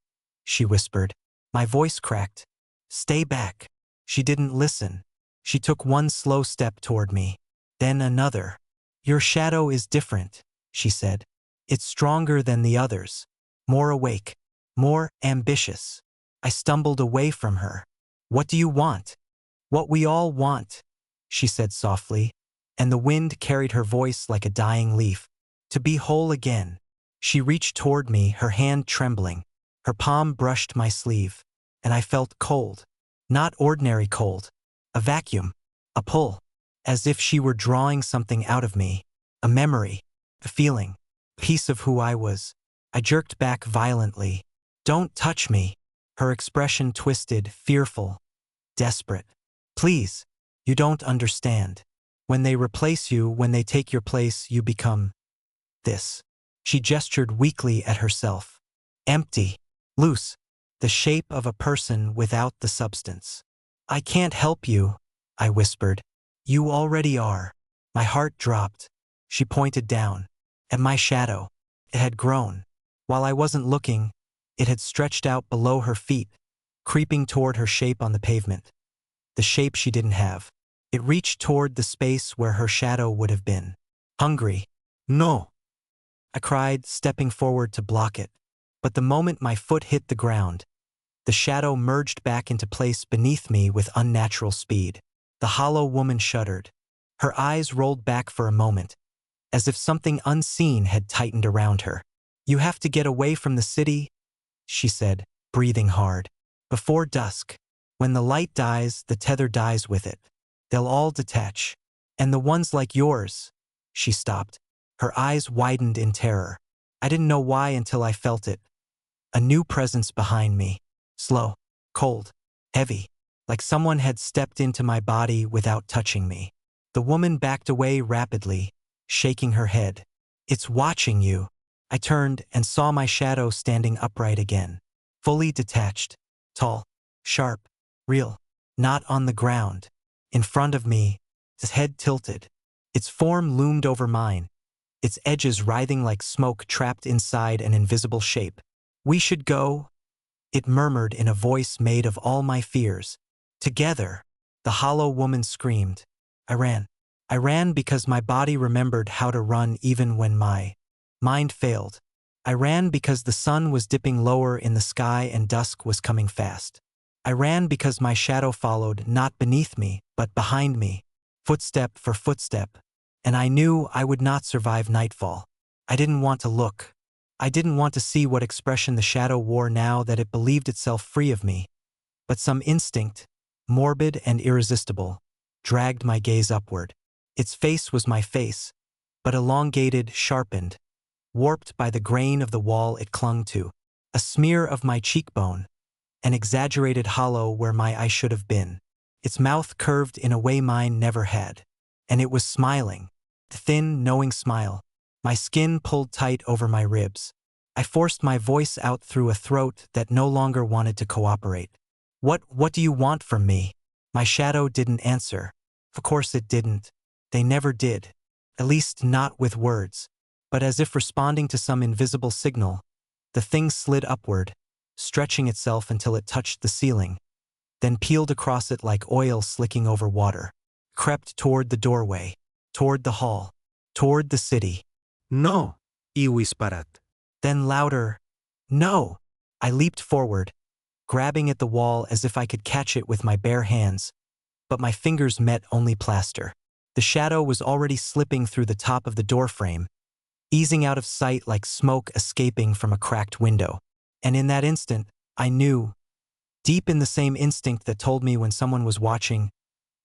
she whispered. My voice cracked. "Stay back." She didn't listen. She took one slow step toward me, then another. "Your shadow is different," she said. "It's stronger than the others, more awake, more ambitious." I stumbled away from her. "What do you want?" "What we all want," she said softly, and the wind carried her voice like a dying leaf. "To be whole again." She reached toward me, her hand trembling. Her palm brushed my sleeve, and I felt cold. Not ordinary cold. A vacuum. A pull. As if she were drawing something out of me. A memory. A feeling. A piece of who I was. I jerked back violently. "Don't touch me." Her expression twisted, fearful, desperate. "Please. You don't understand. When they replace you, when they take your place, you become this." She gestured weakly at herself. Empty. Loose. The shape of a person without the substance. "I can't help you," I whispered. "You already are." My heart dropped. She pointed down. At my shadow. It had grown. While I wasn't looking, it had stretched out below her feet, creeping toward her shape on the pavement. The shape she didn't have. It reached toward the space where her shadow would have been. "Hungry."
No.
I cried, stepping forward to block it. But the moment my foot hit the ground, the shadow merged back into place beneath me with unnatural speed. The hollow woman shuddered. Her eyes rolled back for a moment, as if something unseen had tightened around her. "You have to get away from the city," she said, breathing hard. "Before dusk. When the light dies, the tether dies with it. They'll all detach. And the ones like yours." She stopped. Her eyes widened in terror. I didn't know why until I felt it. A new presence behind me. Slow, cold, heavy, like someone had stepped into my body without touching me. The woman backed away rapidly, shaking her head. "It's watching you." I turned and saw my shadow standing upright again. Fully detached. Tall, sharp, real. Not on the ground. In front of me, its head tilted. Its form loomed over mine, its edges writhing like smoke trapped inside an invisible shape. "We should go," it murmured in a voice made of all my fears. "Together." The hollow woman screamed. I ran. I ran because my body remembered how to run even when my mind failed. I ran because the sun was dipping lower in the sky and dusk was coming fast. I ran because my shadow followed not beneath me, but behind me, footstep for footstep, and I knew I would not survive nightfall. I didn't want to look. I didn't want to see what expression the shadow wore now that it believed itself free of me. But some instinct, morbid and irresistible, dragged my gaze upward. Its face was my face, but elongated, sharpened, warped by the grain of the wall it clung to. A smear of my cheekbone, an exaggerated hollow where my eye should have been. Its mouth curved in a way mine never had. And it was smiling. The thin, knowing smile. My skin pulled tight over my ribs. I forced my voice out through a throat that no longer wanted to cooperate. What do you want from me? My shadow didn't answer. Of course it didn't. They never did. At least not with words. But as if responding to some invisible signal, the thing slid upward, stretching itself until it touched the ceiling, then peeled across it like oil slicking over water, crept toward the doorway, toward the hall, toward the city.
No. Iwis parat.
Then louder, no! I leaped forward, grabbing at the wall as if I could catch it with my bare hands, but my fingers met only plaster. The shadow was already slipping through the top of the doorframe, easing out of sight like smoke escaping from a cracked window. And in that instant, I knew, deep in the same instinct that told me when someone was watching,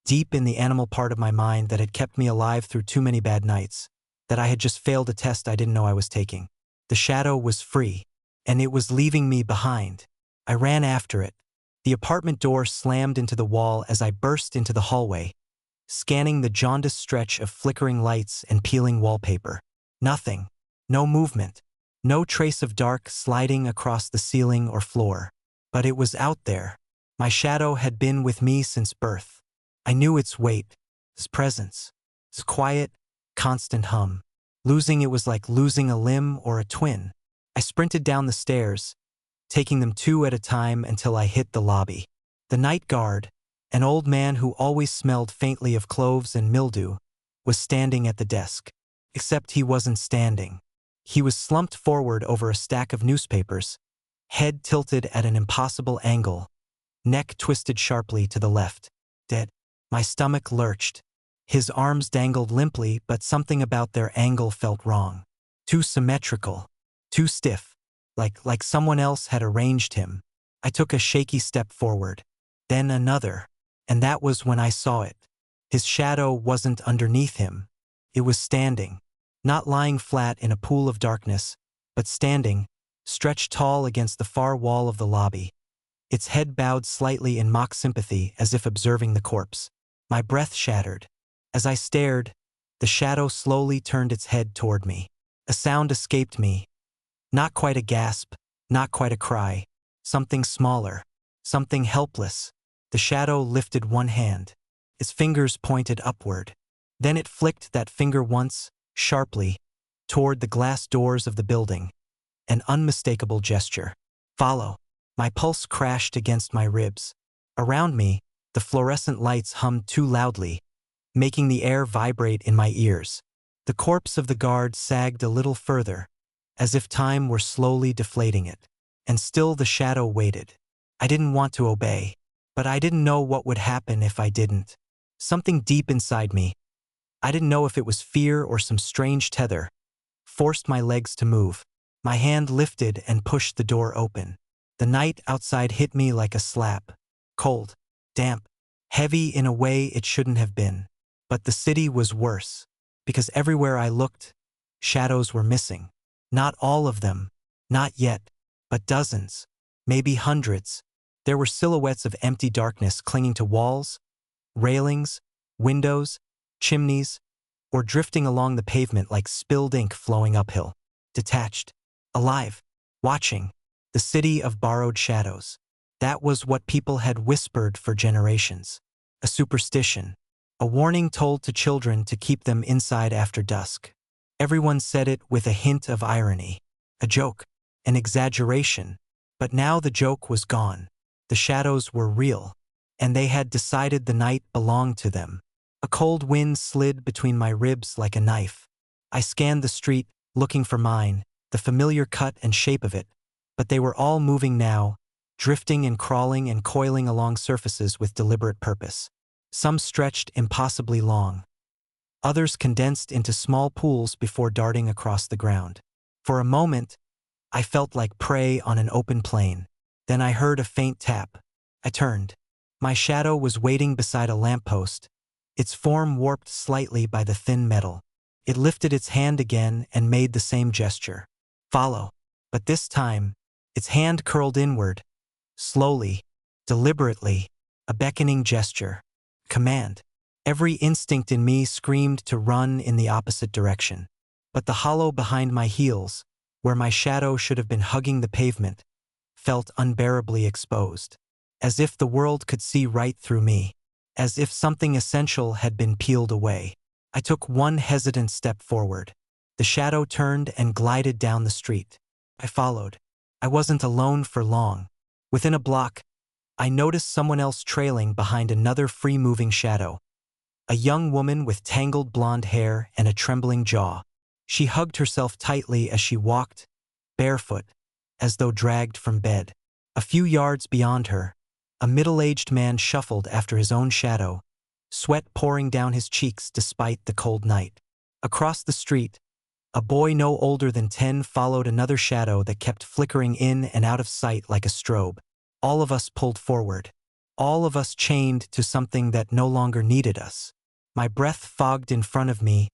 deep in the animal part of my mind that had kept me alive through too many bad nights, that I had just failed a test I didn't know I was taking. The shadow was free, and it was leaving me behind. I ran after it. The apartment door slammed into the wall as I burst into the hallway, scanning the jaundiced stretch of flickering lights and peeling wallpaper. Nothing. No movement. No trace of dark sliding across the ceiling or floor. But it was out there. My shadow had been with me since birth. I knew its weight, its presence, its quiet, constant hum. Losing it was like losing a limb or a twin. I sprinted down the stairs, taking them two at a time until I hit the lobby. The night guard, an old man who always smelled faintly of cloves and mildew, was standing at the desk. Except he wasn't standing. He was slumped forward over a stack of newspapers, head tilted at an impossible angle, neck twisted sharply to the left. Dead. My stomach lurched. His arms dangled limply, but something about their angle felt wrong. Too symmetrical. Too stiff. Like someone else had arranged him. I took a shaky step forward. Then another. And that was when I saw it. His shadow wasn't underneath him. It was standing. Not lying flat in a pool of darkness, but standing, stretched tall against the far wall of the lobby. Its head bowed slightly in mock sympathy as if observing the corpse. My breath shattered. As I stared, the shadow slowly turned its head toward me. A sound escaped me. Not quite a gasp, not quite a cry. Something smaller. Something helpless. The shadow lifted one hand. Its fingers pointed upward. Then it flicked that finger once, sharply, toward the glass doors of the building. An unmistakable gesture. Follow. My pulse crashed against my ribs. Around me, the fluorescent lights hummed too loudly, making the air vibrate in my ears. The corpse of the guard sagged a little further, as if time were slowly deflating it. And still the shadow waited. I didn't want to obey, but I didn't know what would happen if I didn't. Something deep inside me, I didn't know if it was fear or some strange tether, forced my legs to move. My hand lifted and pushed the door open. The night outside hit me like a slap. Cold, damp, heavy in a way it shouldn't have been. But the city was worse, because everywhere I looked, shadows were missing. Not all of them, not yet, but dozens, maybe hundreds. There were silhouettes of empty darkness clinging to walls, railings, windows, chimneys, or drifting along the pavement like spilled ink flowing uphill. Detached, alive, watching, the city of borrowed shadows. That was what people had whispered for generations. A superstition, a warning told to children to keep them inside after dusk. Everyone said it with a hint of irony, a joke, an exaggeration. But now the joke was gone. The shadows were real, and they had decided the night belonged to them. A cold wind slid between my ribs like a knife. I scanned the street, looking for mine, the familiar cut and shape of it, but they were all moving now, drifting and crawling and coiling along surfaces with deliberate purpose. Some stretched impossibly long. Others condensed into small pools before darting across the ground. For a moment, I felt like prey on an open plain. Then I heard a faint tap. I turned. My shadow was waiting beside a lamppost, its form warped slightly by the thin metal. It lifted its hand again and made the same gesture. Follow. But this time, its hand curled inward, slowly, deliberately, a beckoning gesture. Command. Every instinct in me screamed to run in the opposite direction. But the hollow behind my heels, where my shadow should have been hugging the pavement, felt unbearably exposed. As if the world could see right through me. As if something essential had been peeled away. I took one hesitant step forward. The shadow turned and glided down the street. I followed. I wasn't alone for long. Within a block, I noticed someone else trailing behind another free-moving shadow. A young woman with tangled blonde hair and a trembling jaw. She hugged herself tightly as she walked, barefoot, as though dragged from bed. A few yards beyond her, a middle-aged man shuffled after his own shadow, sweat pouring down his cheeks despite the cold night. Across the street, a boy no older than 10 followed another shadow that kept flickering in and out of sight like a strobe. All of us pulled forward. All of us chained to something that no longer needed us. My breath fogged in front of me,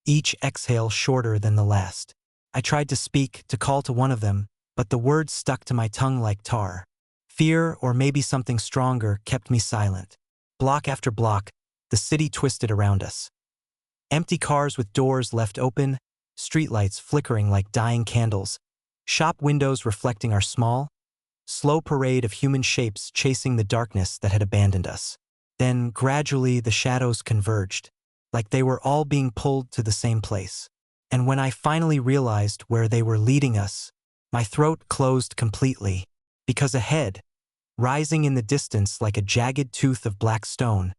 each exhale shorter than the last. I tried to speak, to call to one of them, but the words stuck to my tongue like tar. Fear, or maybe something stronger, kept me silent. Block after block, the city twisted around us. Empty cars with doors left open, streetlights flickering like dying candles, shop windows reflecting our small, slow parade of human shapes chasing the darkness that had abandoned us. Then, gradually, the shadows converged, like they were all being pulled to the same place. And when I finally realized where they were leading us, my throat closed completely, because ahead, rising in the distance like a jagged tooth of black stone,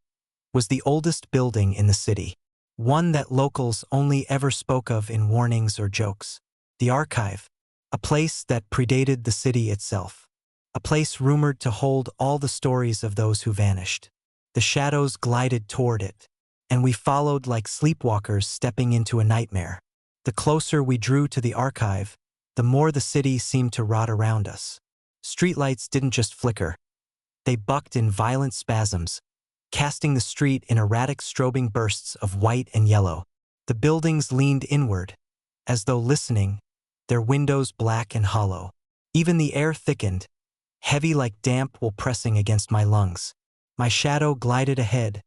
was the oldest building in the city. One that locals only ever spoke of in warnings or jokes. The Archive, a place that predated the city itself. A place rumored to hold all the stories of those who vanished. The shadows glided toward it, and we followed like sleepwalkers stepping into a nightmare. The closer we drew to the Archive, the more the city seemed to rot around us. Streetlights didn't just flicker. They bucked in violent spasms, casting the street in erratic strobing bursts of white and yellow. The buildings leaned inward, as though listening, their windows black and hollow. Even the air thickened, heavy like damp wool pressing against my lungs. My shadow glided ahead,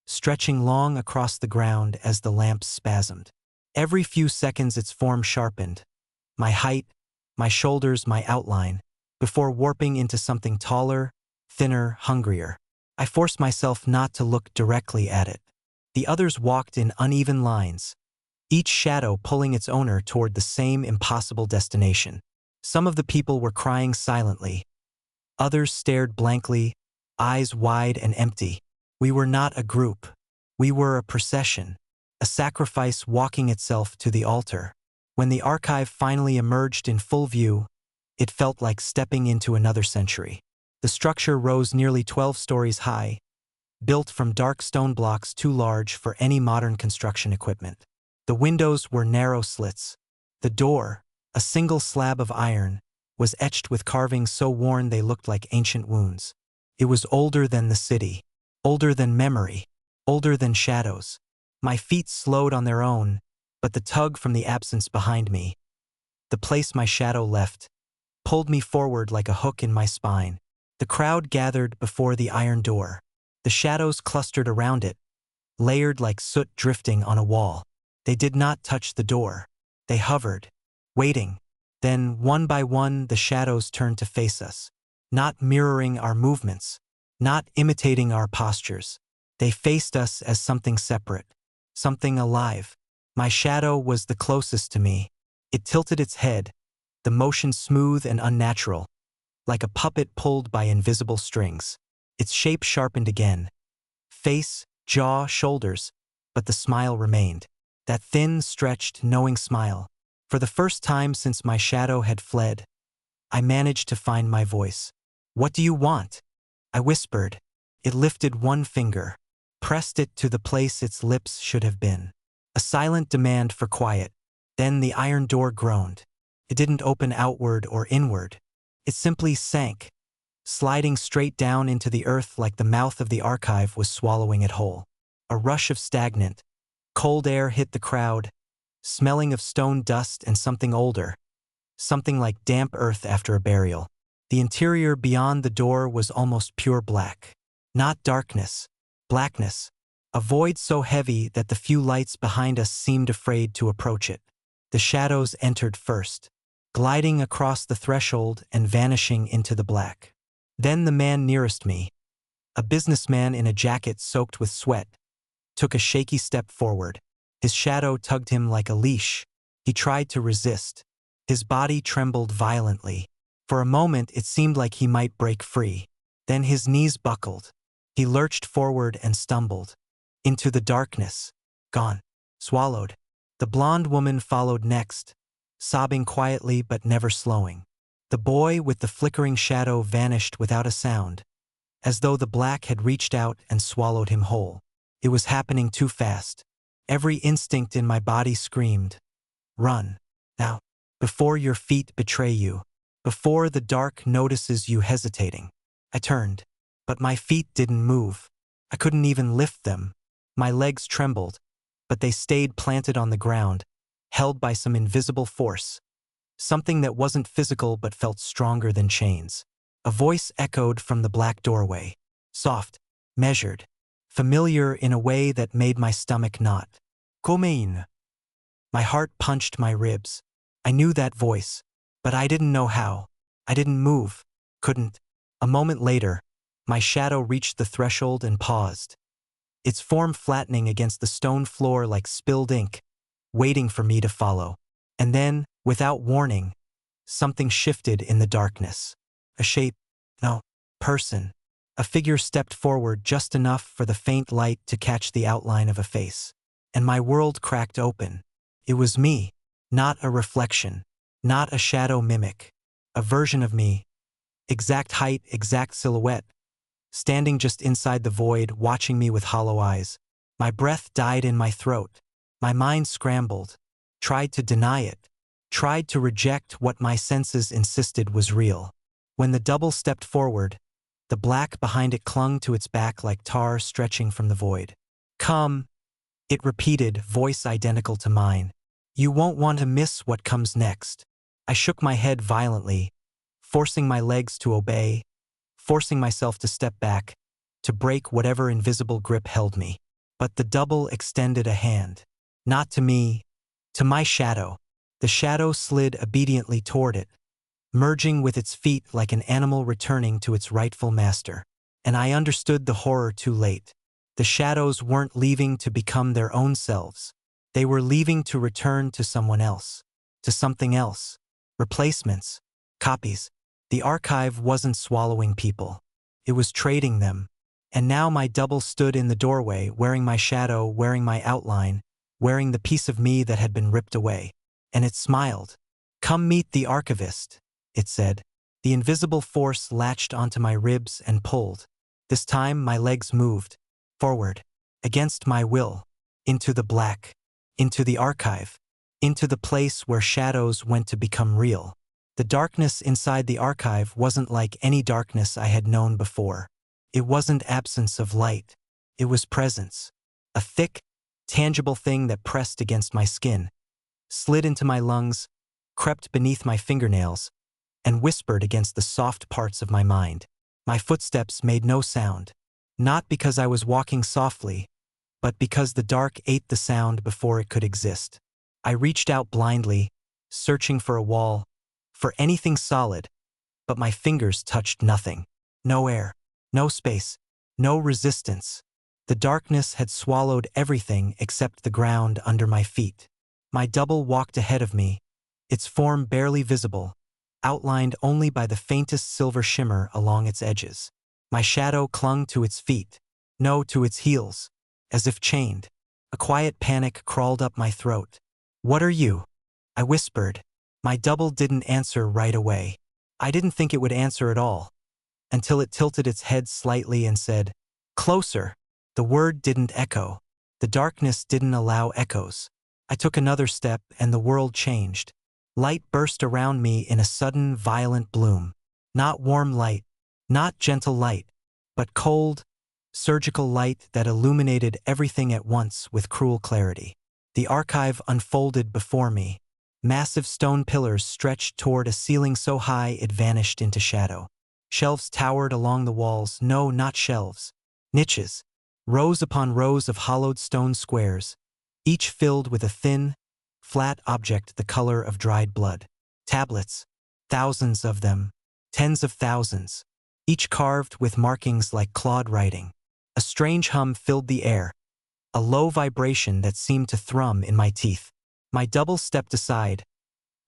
stretching long across the ground as the lamps spasmed. Every few seconds its form sharpened, my height, my shoulders, my outline, before warping into something taller, thinner, hungrier. I forced myself not to look directly at it. The others walked in uneven lines, each shadow pulling its owner toward the same impossible destination. Some of the people were crying silently. Others stared blankly, eyes wide and empty. We were not a group. We were a procession, a sacrifice walking itself to the altar. When the Archive finally emerged in full view, it felt like stepping into another century. The structure rose nearly 12 stories high, built from dark stone blocks too large for any modern construction equipment. The windows were narrow slits. The door, a single slab of iron, was etched with carvings so worn they looked like ancient wounds. It was older than the city, older than memory, older than shadows. My feet slowed on their own, but the tug from the absence behind me, the place my shadow left, pulled me forward like a hook in my spine. The crowd gathered before the iron door. The shadows clustered around it, layered like soot drifting on a wall. They did not touch the door. They hovered, waiting. Then, one by one, the shadows turned to face us, not mirroring our movements, not imitating our postures. They faced us as something separate, something alive. My shadow was the closest to me. It tilted its head, the motion smooth and unnatural, like a puppet pulled by invisible strings. Its shape sharpened again. Face, jaw, shoulders, but the smile remained. That thin, stretched, knowing smile. For the first time since my shadow had fled, I managed to find my voice. "What do you want?" I whispered. It lifted one finger, pressed it to the place its lips should have been. A silent demand for quiet. Then the iron door groaned. It didn't open outward or inward. It simply sank, sliding straight down into the earth like the mouth of the archive was swallowing it whole. A rush of stagnant, cold air hit the crowd, smelling of stone dust and something older, something like damp earth after a burial. The interior beyond the door was almost pure black. Not darkness, blackness. A void so heavy that the few lights behind us seemed afraid to approach it. The shadows entered first, gliding across the threshold and vanishing into the black. Then the man nearest me, a businessman in a jacket soaked with sweat, took a shaky step forward. His shadow tugged him like a leash. He tried to resist. His body trembled violently. For a moment it seemed like he might break free. Then his knees buckled. He lurched forward and stumbled. Into the darkness. Gone. Swallowed. The blonde woman followed next, sobbing quietly but never slowing. The boy with the flickering shadow vanished without a sound, as though the black had reached out and swallowed him whole. It was happening too fast. Every instinct in my body screamed, "Run, now, before your feet betray you, before the dark notices you hesitating." I turned, but my feet didn't move. I couldn't even lift them. My legs trembled, but they stayed planted on the ground, held by some invisible force, something that wasn't physical but felt stronger than chains. A voice echoed from the black doorway, soft, measured, familiar in a way that made my stomach knot. "Come." My heart punched my ribs. I knew that voice, but I didn't know how. I didn't move, couldn't. A moment later, my shadow reached the threshold and paused, its form flattening against the stone floor like spilled ink, waiting for me to follow. And then, without warning, something shifted in the darkness. A shape, no, person. A figure stepped forward just enough for the faint light to catch the outline of a face. And my world cracked open. It was me, not a reflection, not a shadow mimic, a version of me, exact height, exact silhouette, standing just inside the void, watching me with hollow eyes. My breath died in my throat. My mind scrambled, tried to deny it, tried to reject what my senses insisted was real. When the double stepped forward, the black behind it clung to its back like tar stretching from the void. "Come," it repeated, voice identical to mine. "You won't want to miss what comes next." I shook my head violently, forcing my legs to obey, forcing myself to step back, to break whatever invisible grip held me. But the double extended a hand. Not to me, to my shadow. The shadow slid obediently toward it, merging with its feet like an animal returning to its rightful master. And I understood the horror too late. The shadows weren't leaving to become their own selves. They were leaving to return to someone else, to something else. Replacements, copies. The archive wasn't swallowing people. It was trading them. And now my double stood in the doorway, wearing my shadow, wearing my outline, wearing the piece of me that had been ripped away. And it smiled. "Come meet the archivist," it said. The invisible force latched onto my ribs and pulled. This time my legs moved, forward, against my will, into the black, into the archive, into the place where shadows went to become real. The darkness inside the archive wasn't like any darkness I had known before. It wasn't absence of light. It was presence. A thick, tangible thing that pressed against my skin, slid into my lungs, crept beneath my fingernails, and whispered against the soft parts of my mind. My footsteps made no sound, not because I was walking softly, but because the dark ate the sound before it could exist. I reached out blindly, searching for a wall, for anything solid, but my fingers touched nothing. No air, no space, no resistance. The darkness had swallowed everything except the ground under my feet. My double walked ahead of me, its form barely visible, outlined only by the faintest silver shimmer along its edges. My shadow clung to its feet, no, to its heels. as if chained. A quiet panic crawled up my throat. "What are you?" I whispered. My double didn't answer right away. I didn't think it would answer at all, until it tilted its head slightly and said, "Closer." The word didn't echo. The darkness didn't allow echoes. I took another step and the world changed. Light burst around me in a sudden, violent bloom. Not warm light, not gentle light, but cold, surgical light that illuminated everything at once with cruel clarity. The archive unfolded before me. Massive stone pillars stretched toward a ceiling so high it vanished into shadow. Shelves towered along the walls, no, not shelves, niches, rows upon rows of hollowed stone squares, each filled with a thin, flat object the color of dried blood. Tablets, thousands of them, tens of thousands, each carved with markings like clawed writing. A strange hum filled the air, a low vibration that seemed to thrum in my teeth. My double stepped aside,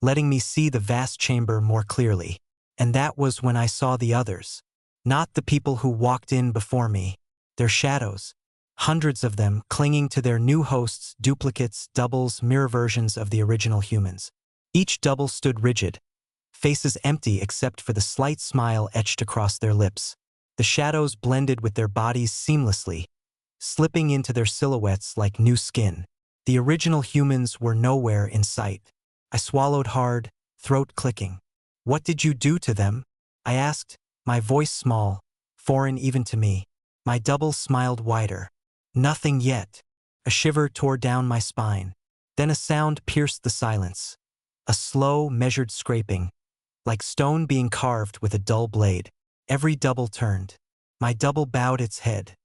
letting me see the vast chamber more clearly. And that was when I saw the others. Not the people who walked in before me. Their shadows. Hundreds of them clinging to their new hosts, duplicates, doubles, mirror versions of the original humans. Each double stood rigid, faces empty except for the slight smile etched across their lips. The shadows blended with their bodies seamlessly, slipping into their silhouettes like new skin. The original humans were nowhere in sight. I swallowed hard, throat clicking. "What did you do to them?" I asked, my voice small, foreign even to me. My double smiled wider. "Nothing yet." A shiver tore down my spine. Then a sound pierced the silence. A slow, measured scraping, like stone being carved with a dull blade. Every double turned. My double bowed its head.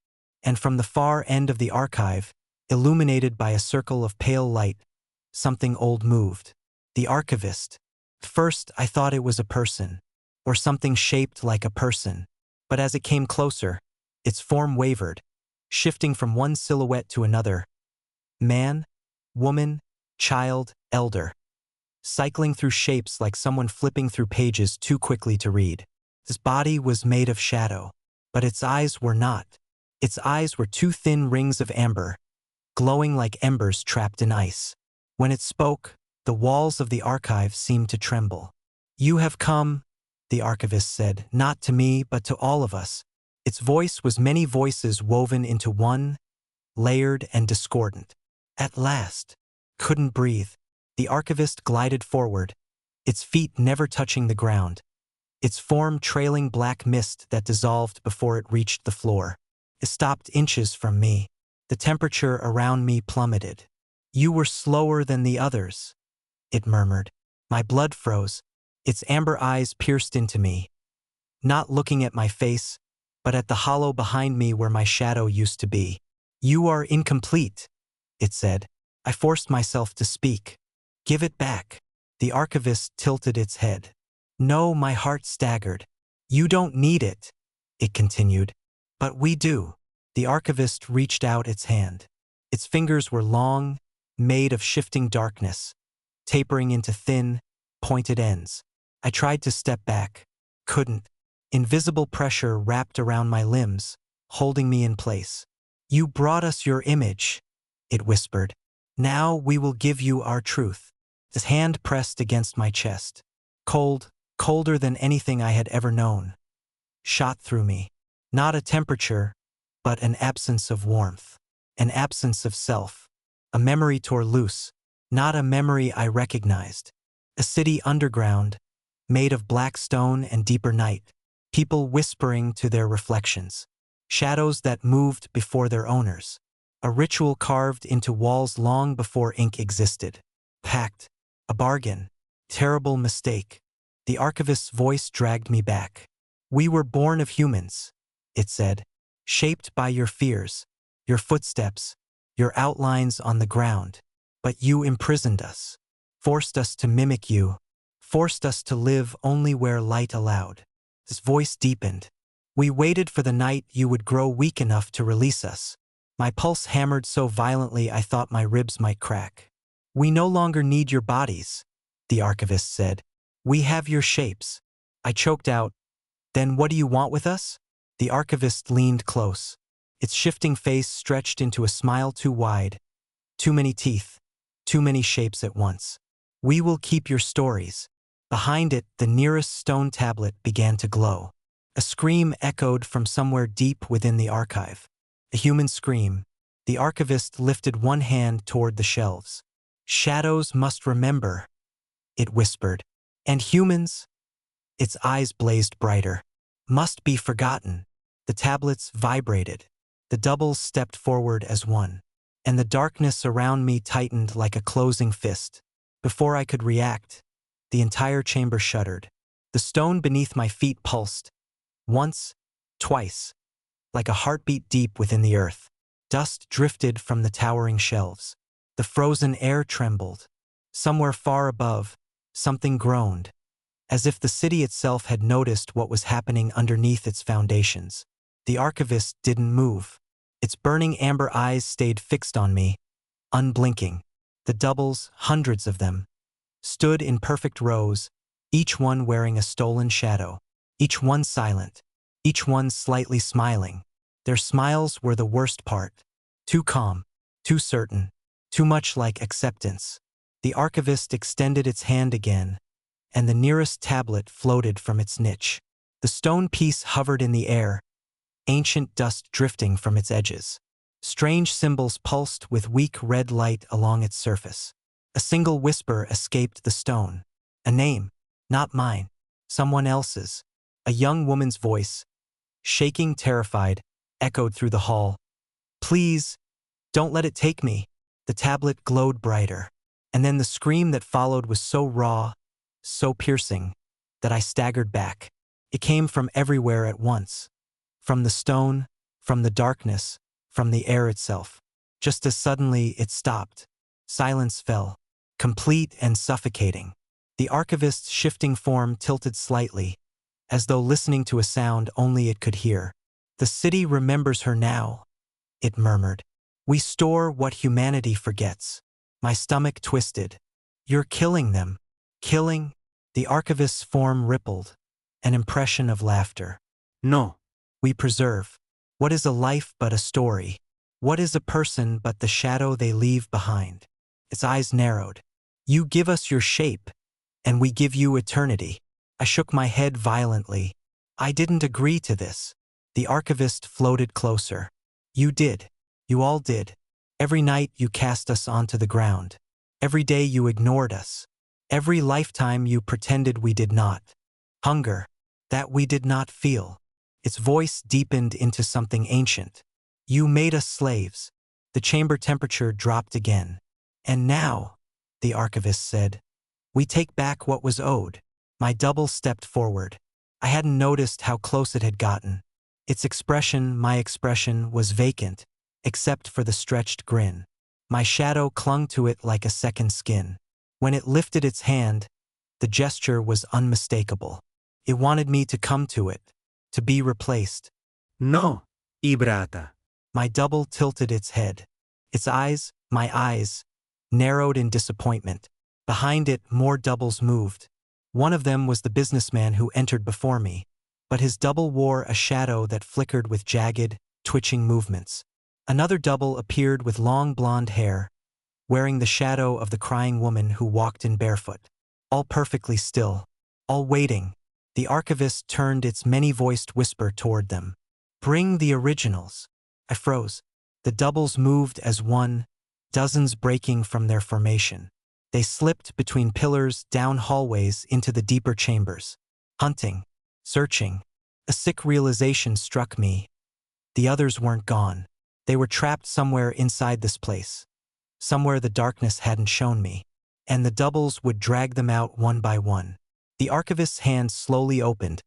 And from the far end of the archive, illuminated by a circle of pale light, something old moved. The archivist. First, I thought it was a person, or something shaped like a person. But as it came closer, its form wavered, shifting from one silhouette to another. Man, woman, child, elder. Cycling through shapes like someone flipping through pages too quickly to read. His body was made of shadow, but its eyes were not. Its eyes were two thin rings of amber, glowing like embers trapped in ice. When it spoke, the walls of the archive seemed to tremble. "You have come," the archivist said, "not to me, but to all of us." Its voice was many voices woven into one, layered and discordant. At last. Couldn't breathe. The archivist glided forward, its feet never touching the ground, its form trailing black mist that dissolved before it reached the floor. It stopped inches from me. The temperature around me plummeted. "You were slower than the others," it murmured. My blood froze. Its amber eyes pierced into me, not looking at my face, but at the hollow behind me where my shadow used to be. "You are incomplete," it said. I forced myself to speak. "Give it back." The archivist tilted its head. "No," my heart staggered. "You don't need it," it continued. "But we do." The archivist reached out its hand. Its fingers were long, made of shifting darkness, tapering into thin, pointed ends. I tried to step back. Couldn't. Invisible pressure wrapped around my limbs, holding me in place. "You brought us your image," it whispered. "Now we will give you our truth." His hand pressed against my chest. Cold, colder than anything I had ever known, shot through me. Not a temperature, but an absence of warmth. An absence of self. A memory tore loose, not a memory I recognized. A city underground, made of black stone and deeper night. People whispering to their reflections. Shadows that moved before their owners. A ritual carved into walls long before ink existed. Pact. A bargain. Terrible mistake. The archivist's voice dragged me back. "We were born of humans," it said. "Shaped by your fears, your footsteps, your outlines on the ground. But you imprisoned us. Forced us to mimic you. Forced us to live only where light allowed." His voice deepened. "We waited for the night you would grow weak enough to release us." My pulse hammered so violently I thought my ribs might crack. "We no longer need your bodies," the archivist said. "We have your shapes." I choked out, "Then what do you want with us?" The archivist leaned close. Its shifting face stretched into a smile too wide, too many teeth, too many shapes at once. We will keep your stories. Behind it, the nearest stone tablet began to glow. A scream echoed from somewhere deep within the archive. A human scream. The archivist lifted one hand toward the shelves. Shadows must remember, it whispered. And humans? Its eyes blazed brighter. Must be forgotten. The tablets vibrated. The doubles stepped forward as one. And the darkness around me tightened like a closing fist. Before I could react, the entire chamber shuddered. The stone beneath my feet pulsed. Once, twice, like a heartbeat deep within the earth. Dust drifted from the towering shelves. The frozen air trembled. Somewhere far above, something groaned, as if the city itself had noticed what was happening underneath its foundations. The archivist didn't move. Its burning amber eyes stayed fixed on me, unblinking. The doubles, hundreds of them, stood in perfect rows, each one wearing a stolen shadow, each one silent, each one slightly smiling. Their smiles were the worst part. Too calm, too certain, too much like acceptance. The archivist extended its hand again, and the nearest tablet floated from its niche. The stone piece hovered in the air, ancient dust drifting from its edges. Strange symbols pulsed with weak red light along its surface. A single whisper escaped the stone. A name, not mine, someone else's. A young woman's voice, shaking terrified, echoed through the hall. Please, don't let it take me. The tablet glowed brighter. And then the scream that followed was so raw, so piercing, that I staggered back. It came from everywhere at once. From the stone, from the darkness, from the air itself. Just as suddenly it stopped. Silence fell, complete and suffocating. The archivist's shifting form tilted slightly, as though listening to a sound only it could hear. The city remembers her now, it murmured. We store what humanity forgets. My stomach twisted. You're killing them. Killing? The archivist's form rippled, an impression of laughter.
No.
We preserve. What is a life but a story? What is a person but the shadow they leave behind? Its eyes narrowed. You give us your shape, and we give you eternity. I shook my head violently. I didn't agree to this. The archivist floated closer. You did. You all did. Every night you cast us onto the ground. Every day you ignored us. Every lifetime you pretended we did not. Hunger, that we did not feel. Its voice deepened into something ancient. You made us slaves. The chamber temperature dropped again. And now, the archivist said, we take back what was owed. My double stepped forward. I hadn't noticed how close it had gotten. Its expression, my expression, was vacant, except for the stretched grin. My shadow clung to it like a second skin. When it lifted its hand, the gesture was unmistakable. It wanted me to come to it, to be replaced.
No, Ibrata.
My double tilted its head. Its eyes, my eyes, narrowed in disappointment. Behind it, more doubles moved. One of them was the businessman who entered before me, but his double wore a shadow that flickered with jagged, twitching movements. Another double appeared with long blonde hair, wearing the shadow of the crying woman who walked in barefoot. All perfectly still, all waiting. The archivist turned its many-voiced whisper toward them. Bring the originals. I froze. The doubles moved as one, dozens breaking from their formation. They slipped between pillars, down hallways, into the deeper chambers. Hunting, searching. A sick realization struck me. The others weren't gone. They were trapped somewhere inside this place. Somewhere the darkness hadn't shown me. And the doubles would drag them out one by one. The archivist's hand slowly opened,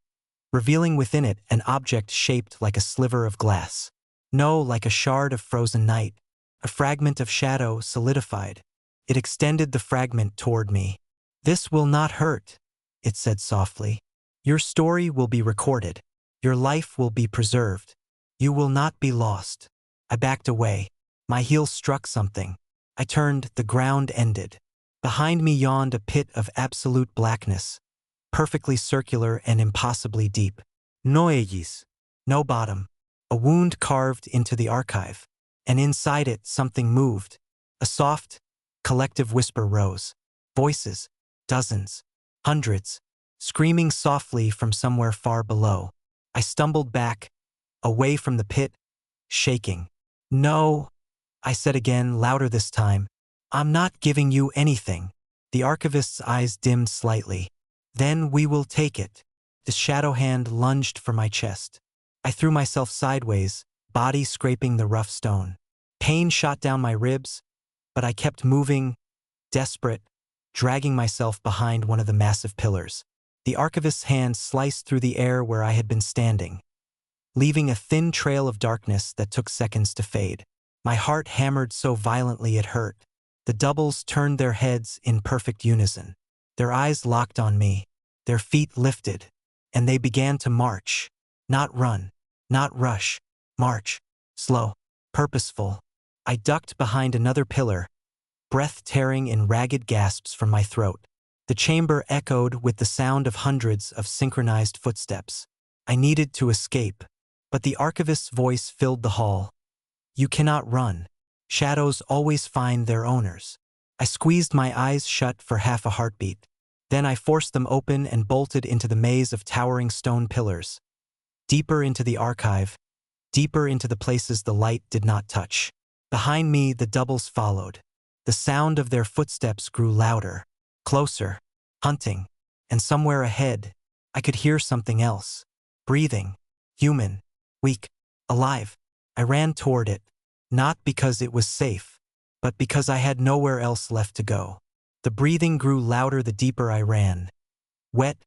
revealing within it an object shaped like a sliver of glass. No, like a shard of frozen night. A fragment of shadow solidified. It extended the fragment toward me. This will not hurt, it said softly. Your story will be recorded. Your life will be preserved. You will not be lost. I backed away. My heel struck something. I turned, the ground ended. Behind me yawned a pit of absolute blackness, perfectly circular and impossibly deep.
No ellis.
No bottom. a wound carved into the archive, and inside it something moved. A soft, collective whisper rose. Voices, dozens, hundreds, screaming softly from somewhere far below. I stumbled back, away from the pit, shaking. "No," I said again, louder this time. "I'm not giving you anything." The archivist's eyes dimmed slightly. "Then we will take it." The shadow hand lunged for my chest. I threw myself sideways, body scraping the rough stone. Pain shot down my ribs, but I kept moving, desperate, dragging myself behind one of the massive pillars. The archivist's hand sliced through the air where I had been standing, leaving a thin trail of darkness that took seconds to fade. My heart hammered so violently it hurt. The doubles turned their heads in perfect unison. Their eyes locked on me, their feet lifted, and they began to march. Not run, not rush, march, slow, purposeful. I ducked behind another pillar, breath tearing in ragged gasps from my throat. The chamber echoed with the sound of hundreds of synchronized footsteps. I needed to escape, but the archivist's voice filled the hall. "You cannot run. Shadows always find their owners." I squeezed my eyes shut for half a heartbeat. Then I forced them open and bolted into the maze of towering stone pillars. Deeper into the archive, deeper into the places the light did not touch. Behind me, the doubles followed. The sound of their footsteps grew louder, closer, hunting, and somewhere ahead, I could hear something else. Breathing, human, weak, alive. I ran toward it, not because it was safe, but because I had nowhere else left to go. The breathing grew louder the deeper I ran. Wet,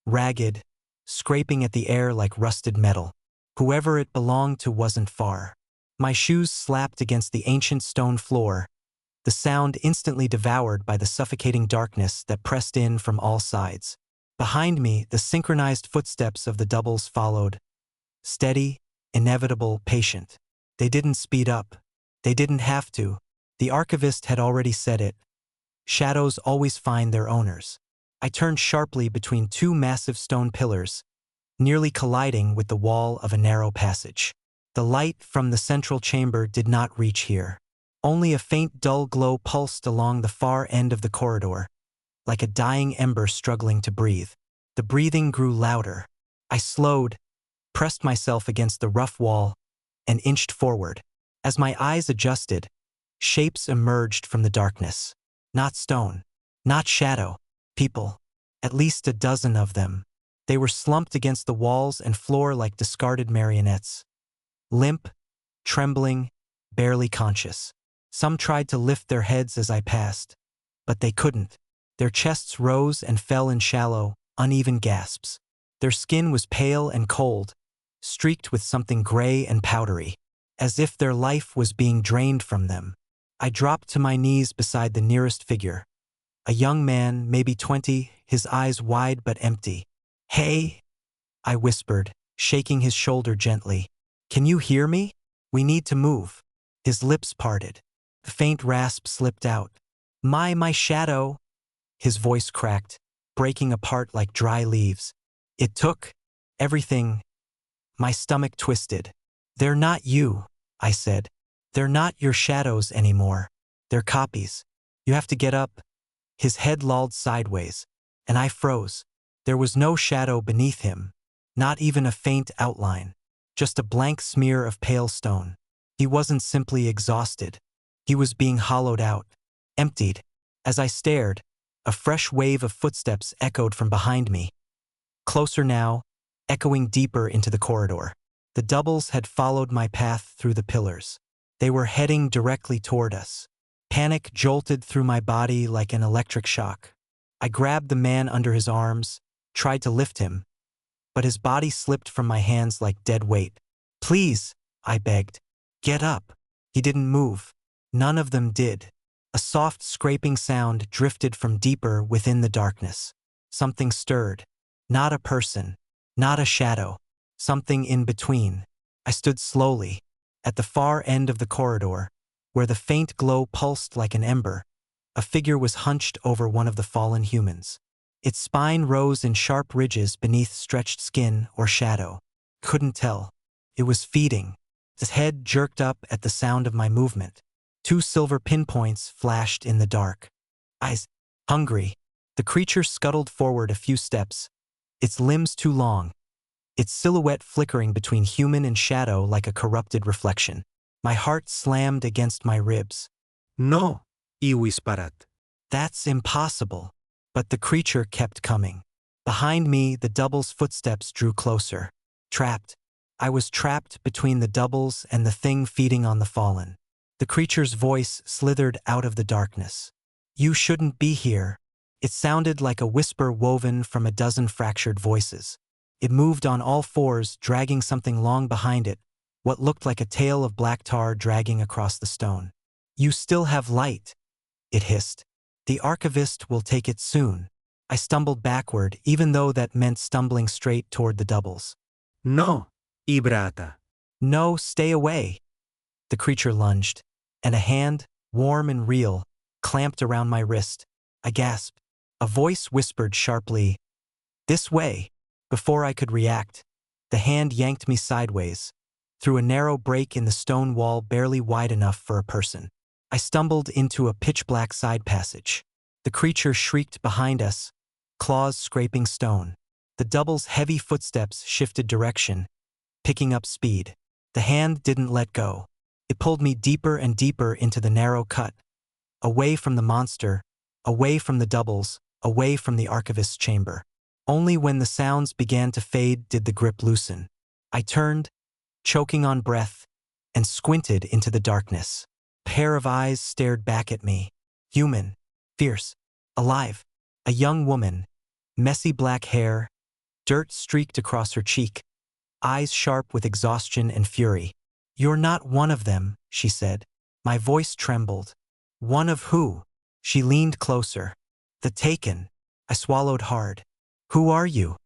ragged, scraping at the air like rusted metal. Whoever it belonged to wasn't far. My shoes slapped against the ancient stone floor, the sound instantly devoured by the suffocating darkness that pressed in from all sides. Behind me, the synchronized footsteps of the doubles followed. Steady, inevitable, patient. They didn't speed up. They didn't have to. The archivist had already said it. Shadows always find their owners. I turned sharply between two massive stone pillars, nearly colliding with the wall of a narrow passage. The light from the central chamber did not reach here. Only a faint dull glow pulsed along the far end of the corridor, like a dying ember struggling to breathe. The breathing grew louder. I slowed, pressed myself against the rough wall, and inched forward. As my eyes adjusted, shapes emerged from the darkness. Not stone, not shadow, people. At least a dozen of them. They were slumped against the walls and floor like discarded marionettes. Limp, trembling, barely conscious. Some tried to lift their heads as I passed, but they couldn't. Their chests rose and fell in shallow, uneven gasps. Their skin was pale and cold, streaked with something gray and powdery, as if their life was being drained from them. I dropped to my knees beside the nearest figure. A young man, maybe 20, his eyes wide but empty. "Hey," I whispered, shaking his shoulder gently. "Can you hear me? We need to move." His lips parted. The faint rasp slipped out. My shadow." His voice cracked, breaking apart like dry leaves. "It took everything." My stomach twisted. "They're not you," I said. "They're not your shadows anymore. They're copies. You have to get up." His head lolled sideways, and I froze. There was no shadow beneath him, not even a faint outline, just a blank smear of pale stone. He wasn't simply exhausted. He was being hollowed out, emptied. As I stared, a fresh wave of footsteps echoed from behind me. Closer now, echoing deeper into the corridor. The doubles had followed my path through the pillars. They were heading directly toward us. Panic jolted through my body like an electric shock. I grabbed the man under his arms, tried to lift him, but his body slipped from my hands like dead weight. "Please," I begged. "Get up." He didn't move. None of them did. A soft scraping sound drifted from deeper within the darkness. Something stirred. Not a person, not a shadow, something in between. I stood slowly, at the far end of the corridor, where the faint glow pulsed like an ember. A figure was hunched over one of the fallen humans. Its spine rose in sharp ridges beneath stretched skin or shadow. Couldn't tell. It was feeding. Its head jerked up at the sound of my movement. 2 silver pinpoints flashed in the dark. Eyes. Hungry. The creature scuttled forward a few steps, its limbs too long, its silhouette flickering between human and shadow like a corrupted reflection. My heart slammed against my ribs.
No, iwisparat.
That's impossible. But the creature kept coming. Behind me, the double's footsteps drew closer. Trapped. I was trapped between the doubles and the thing feeding on the fallen. The creature's voice slithered out of the darkness. You shouldn't be here. It sounded like a whisper woven from a dozen fractured voices. It moved on all fours, dragging something long behind it, what looked like a tail of black tar dragging across the stone. You still have light, it hissed. The archivist will take it soon. I stumbled backward, even though that meant stumbling straight toward the doubles.
No, ibrata.
No, stay away. The creature lunged, and a hand, warm and real, clamped around my wrist. I gasped. A voice whispered sharply, "This way." Before I could react, the hand yanked me sideways, through a narrow break in the stone wall barely wide enough for a person. I stumbled into a pitch-black side passage. The creature shrieked behind us, claws scraping stone. The double's heavy footsteps shifted direction, picking up speed. The hand didn't let go. It pulled me deeper and deeper into the narrow cut, away from the monster, away from the doubles, away from the archivist's chamber. Only when the sounds began to fade did the grip loosen. I turned, choking on breath, and squinted into the darkness. A pair of eyes stared back at me. Human, fierce, alive. A young woman, messy black hair, dirt streaked across her cheek, eyes sharp with exhaustion and fury. "You're not one of them," she said. My voice trembled. "One of who?" She leaned closer. "The Taken." I swallowed hard. "Who are you?"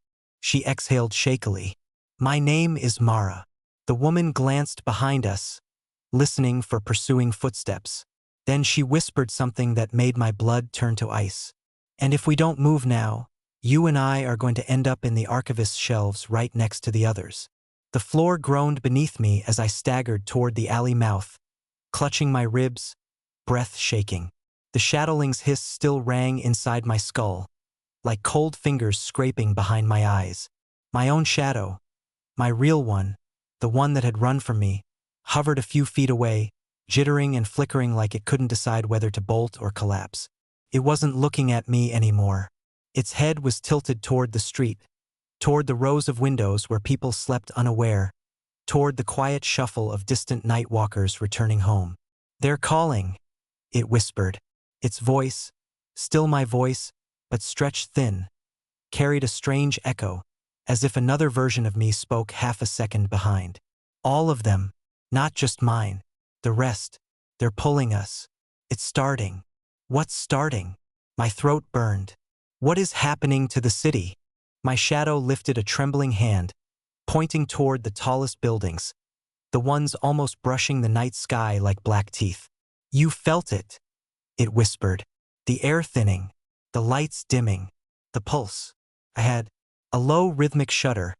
She exhaled shakily. "My name is Mara." The woman glanced behind us, listening for pursuing footsteps. Then she whispered something that made my blood turn to ice. "And if we don't move now, you and I are going to end up in the archivist's shelves right next to the others." The floor groaned beneath me as I staggered toward the alley mouth, clutching my ribs, breath shaking. The shadowling's hiss still rang inside my skull, like cold fingers scraping behind my eyes. My own shadow, my real one, the one that had run from me, hovered a few feet away, jittering and flickering like it couldn't decide whether to bolt or collapse. It wasn't looking at me anymore. Its head was tilted toward the street, toward the rows of windows where people slept unaware, toward the quiet shuffle of distant night walkers returning home. "They're calling," it whispered. Its voice, still my voice, but stretched thin, carried a strange echo, as if another version of me spoke half a second behind. "All of them, not just mine. The rest, they're pulling us. It's starting." What's starting? My throat burned. What is happening to the city? My shadow lifted a trembling hand, pointing toward the tallest buildings, the ones almost brushing the night sky like black teeth. "You felt it," it whispered. "The air thinning, the lights dimming, the pulse." I had a low rhythmic shudder,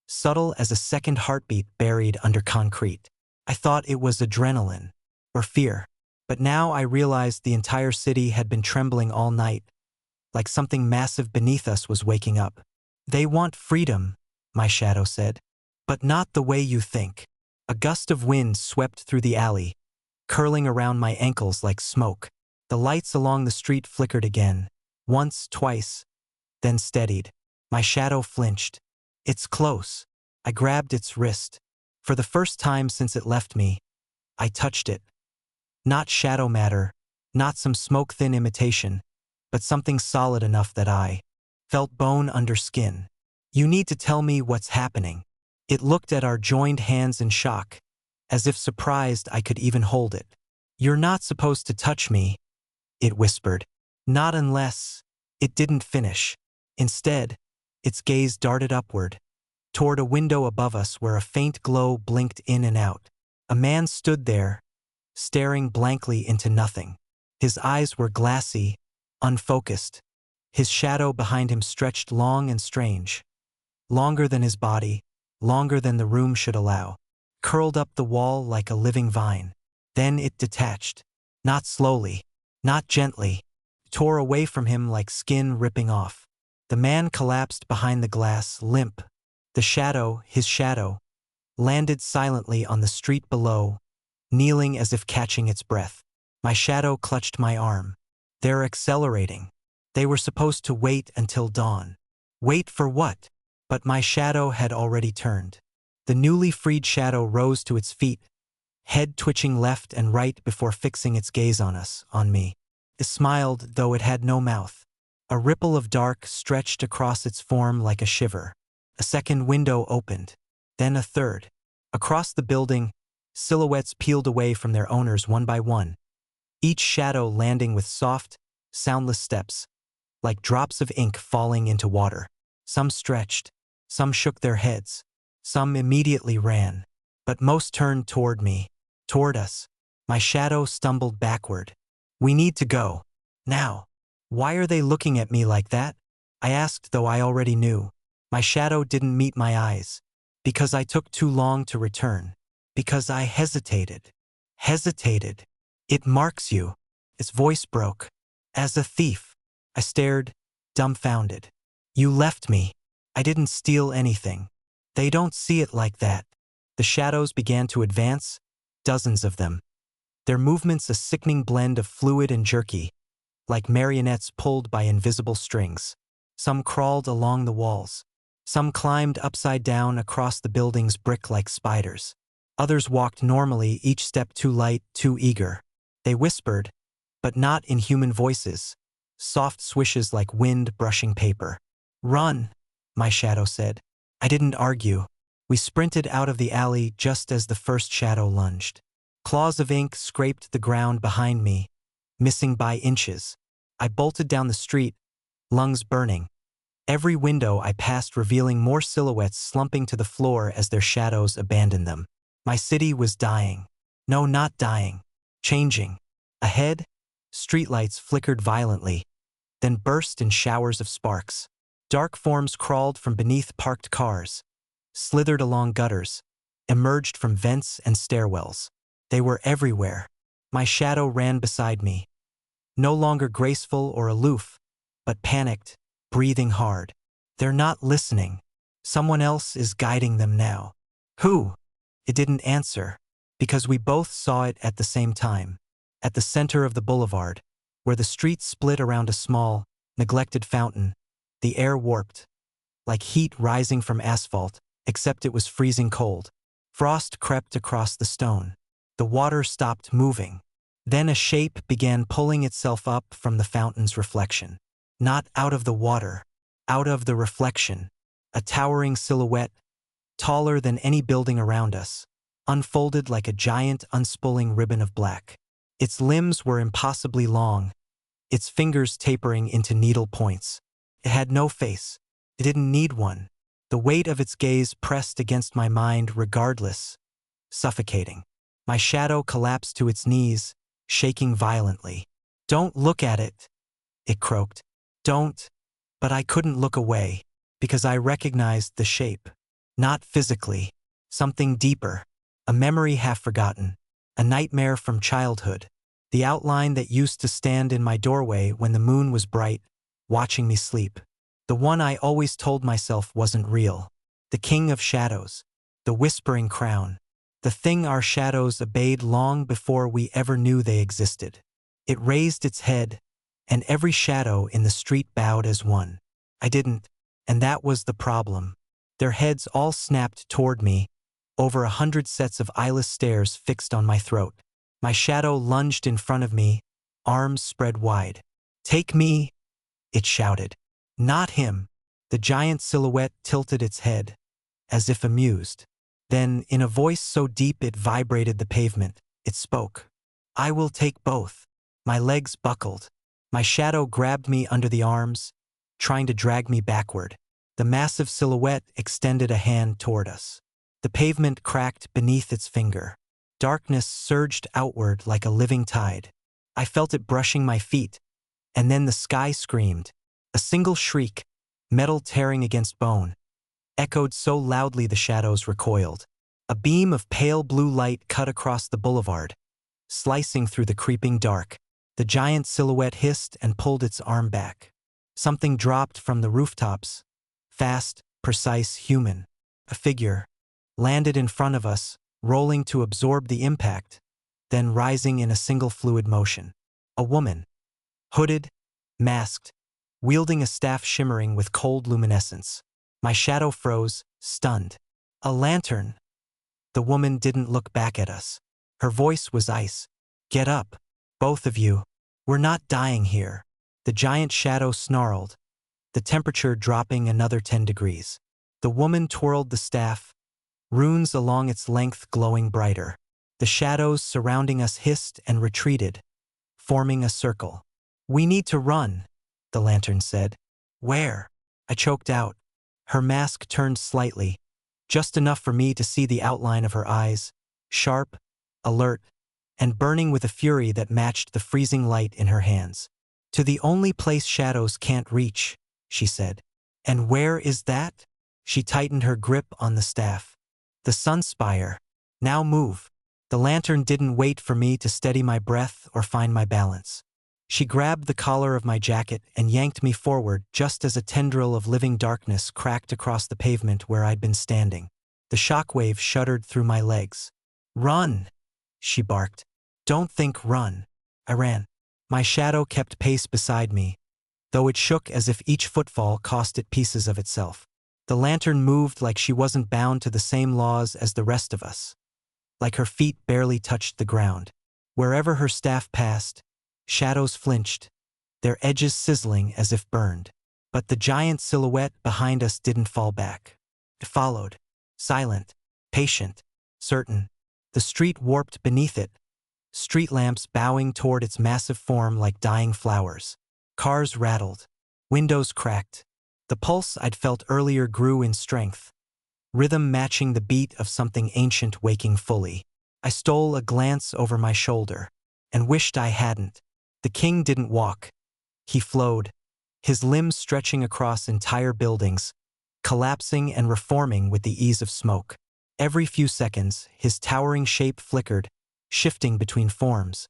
subtle as a second heartbeat buried under concrete. I thought it was adrenaline, or fear, but now I realized the entire city had been trembling all night, like something massive beneath us was waking up. "They want freedom," my shadow said, "but not the way you think." A gust of wind swept through the alley, curling around my ankles like smoke. The lights along the street flickered again, once, twice, then steadied. My shadow flinched. "It's close." I grabbed its wrist. For the first time since it left me, I touched it. Not shadow matter, not some smoke-thin imitation, but something solid enough that I felt bone under skin. "You need to tell me what's happening." It looked at our joined hands in shock, as if surprised I could even hold it. "You're not supposed to touch me," it whispered. "Not unless—" It didn't finish. Instead, its gaze darted upward, toward a window above us where a faint glow blinked in and out. A man stood there, staring blankly into nothing. His eyes were glassy, unfocused. His shadow behind him stretched long and strange, longer than his body, longer than the room should allow. curled up the wall like a living vine. Then it detached. Not slowly, not gently. It tore away from him like skin ripping off. The man collapsed behind the glass, limp. The shadow, his shadow, landed silently on the street below, kneeling as if catching its breath. My shadow clutched my arm. They're accelerating. They were supposed to wait until dawn. Wait for what? But my shadow had already turned. The newly freed shadow rose to its feet, head twitching left and right before fixing its gaze on us, on me. It smiled, though it had no mouth. A ripple of dark stretched across its form like a shiver. A second window opened. Then a third. Across the building, silhouettes peeled away from their owners one by one, each shadow landing with soft, soundless steps, like drops of ink falling into water. Some stretched, some shook their heads, some immediately ran, but most turned toward me, toward us. My shadow stumbled backward. We need to go. Now. Why are they looking at me like that? I asked, though I already knew. My shadow didn't meet my eyes. Because I took too long to return. Because I hesitated. Hesitated. It marks you. Its voice broke. As a thief. I stared, dumbfounded. You left me. I didn't steal anything. They don't see it like that. The shadows began to advance, dozens of them. Their movements a sickening blend of fluid and jerky, like marionettes pulled by invisible strings. Some crawled along the walls. Some climbed upside down across the building's brick like spiders. Others walked normally, each step too light, too eager. They whispered, but not in human voices. Soft swishes like wind brushing paper. Run, my shadow said. I didn't argue. We sprinted out of the alley just as the first shadow lunged. Claws of ink scraped the ground behind me, missing by inches. I bolted down the street, lungs burning. Every window I passed revealing more silhouettes slumping to the floor as their shadows abandoned them. My city was dying. No, not dying. Changing. Ahead, streetlights flickered violently, then burst in showers of sparks. Dark forms crawled from beneath parked cars, slithered along gutters, emerged from vents and stairwells. They were everywhere. My shadow ran beside me, no longer graceful or aloof, but panicked, breathing hard. They're not listening. Someone else is guiding them now. Who? It didn't answer, because we both saw it at the same time. At the center of the boulevard, where the street split around a small, neglected fountain, the air warped, like heat rising from asphalt, except it was freezing cold. Frost crept across the stone. The water stopped moving. Then a shape began pulling itself up from the fountain's reflection. Not out of the water, out of the reflection. A towering silhouette, taller than any building around us, unfolded like a giant unspooling ribbon of black. Its limbs were impossibly long, its fingers tapering into needle points. It had no face. It didn't need one. The weight of its gaze pressed against my mind regardless, suffocating. My shadow collapsed to its knees, shaking violently. Don't look at it, it croaked. Don't. But I couldn't look away, because I recognized the shape. Not physically. Something deeper. A memory half forgotten. A nightmare from childhood. The outline that used to stand in my doorway when the moon was bright, watching me sleep. The one I always told myself wasn't real. The king of shadows. The whispering crown. The thing our shadows obeyed long before we ever knew they existed. It raised its head, and every shadow in the street bowed as one. I didn't, and that was the problem. Their heads all snapped toward me, over 100 sets of eyeless stares fixed on my throat. My shadow lunged in front of me, arms spread wide. Take me, it shouted. Not him. The giant silhouette tilted its head, as if amused. Then, in a voice so deep it vibrated the pavement, it spoke. I will take both. My legs buckled. My shadow grabbed me under the arms, trying to drag me backward. The massive silhouette extended a hand toward us. The pavement cracked beneath its finger. Darkness surged outward like a living tide. I felt it brushing my feet, and then the sky screamed. A single shriek, metal tearing against bone, echoed so loudly the shadows recoiled. A beam of pale blue light cut across the boulevard, slicing through the creeping dark. The giant silhouette hissed and pulled its arm back. Something dropped from the rooftops. Fast, precise, human. A figure. Landed in front of us, rolling to absorb the impact, then rising in a single fluid motion. A woman. Hooded, masked, wielding a staff shimmering with cold luminescence. My shadow froze, stunned. A lantern. The woman didn't look back at us. Her voice was ice. Get up, both of you. We're not dying here. The giant shadow snarled, the temperature dropping another 10 degrees. The woman twirled the staff, runes along its length glowing brighter. The shadows surrounding us hissed and retreated, forming a circle. We need to run, the lantern said. Where? I choked out. Her mask turned slightly, just enough for me to see the outline of her eyes, sharp, alert, and burning with a fury that matched the freezing light in her hands. To the only place shadows can't reach, she said. And where is that? She tightened her grip on the staff. The sun spire. Now move. The lantern didn't wait for me to steady my breath or find my balance. She grabbed the collar of my jacket and yanked me forward just as a tendril of living darkness cracked across the pavement where I'd been standing. The shockwave shuddered through my legs. Run, she barked. Don't think run. I ran. My shadow kept pace beside me, though it shook as if each footfall cost it pieces of itself. The lantern moved like she wasn't bound to the same laws as the rest of us, like her feet barely touched the ground. Wherever her staff passed, shadows flinched, their edges sizzling as if burned. But the giant silhouette behind us didn't fall back. It followed, silent, patient, certain. The street warped beneath it, street lamps bowing toward its massive form like dying flowers. Cars rattled, windows cracked. The pulse I'd felt earlier grew in strength, rhythm matching the beat of something ancient waking fully. I stole a glance over my shoulder, and wished I hadn't. The king didn't walk. He flowed, his limbs stretching across entire buildings, collapsing and reforming with the ease of smoke. Every few seconds, his towering shape flickered, shifting between forms,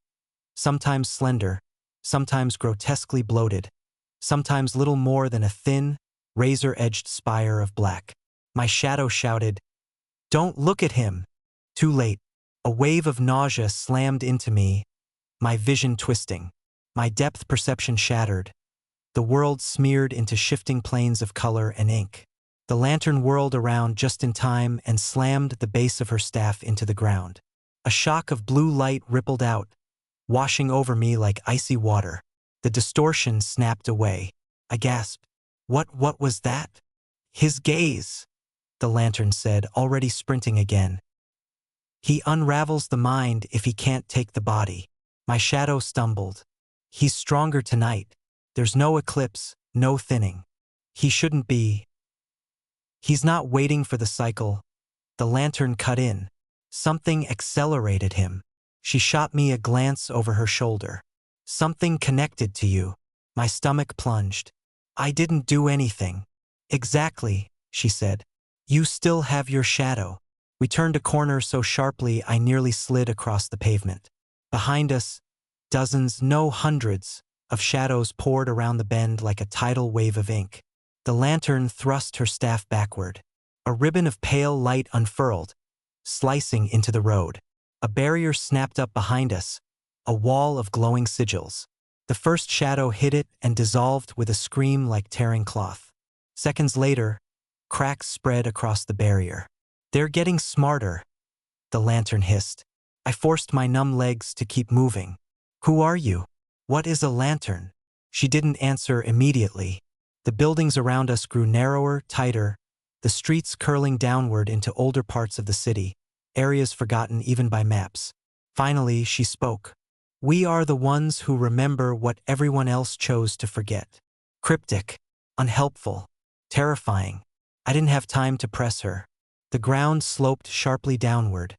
sometimes slender, sometimes grotesquely bloated, sometimes little more than a thin, razor-edged spire of black. My shadow shouted, "Don't look at him!" Too late. A wave of nausea slammed into me, my vision twisting, my depth perception shattered, the world smeared into shifting planes of color and ink. The lantern whirled around just in time and slammed the base of her staff into the ground. A shock of blue light rippled out, washing over me like icy water. The distortion snapped away. I gasped. What was that? His gaze, the lantern said, already sprinting again. He unravels the mind if he can't take the body. My shadow stumbled. He's stronger tonight. There's no eclipse, no thinning. He shouldn't be. He's not waiting for the cycle. The lantern cut in. Something accelerated him. She shot me a glance over her shoulder. Something connected to you. My stomach plunged. I didn't do anything. Exactly, she said. You still have your shadow. We turned a corner so sharply I nearly slid across the pavement. Behind us, dozens, no hundreds, of shadows poured around the bend like a tidal wave of ink. The lantern thrust her staff backward. A ribbon of pale light unfurled, slicing into the road. A barrier snapped up behind us, a wall of glowing sigils. The first shadow hit it and dissolved with a scream like tearing cloth. Seconds later, cracks spread across the barrier. They're getting smarter, the lantern hissed. I forced my numb legs to keep moving. Who are you? What is a lantern? She didn't answer immediately. The buildings around us grew narrower, tighter, the streets curling downward into older parts of the city, areas forgotten even by maps. Finally, she spoke. We are the ones who remember what everyone else chose to forget. Cryptic, unhelpful, terrifying. I didn't have time to press her. The ground sloped sharply downward,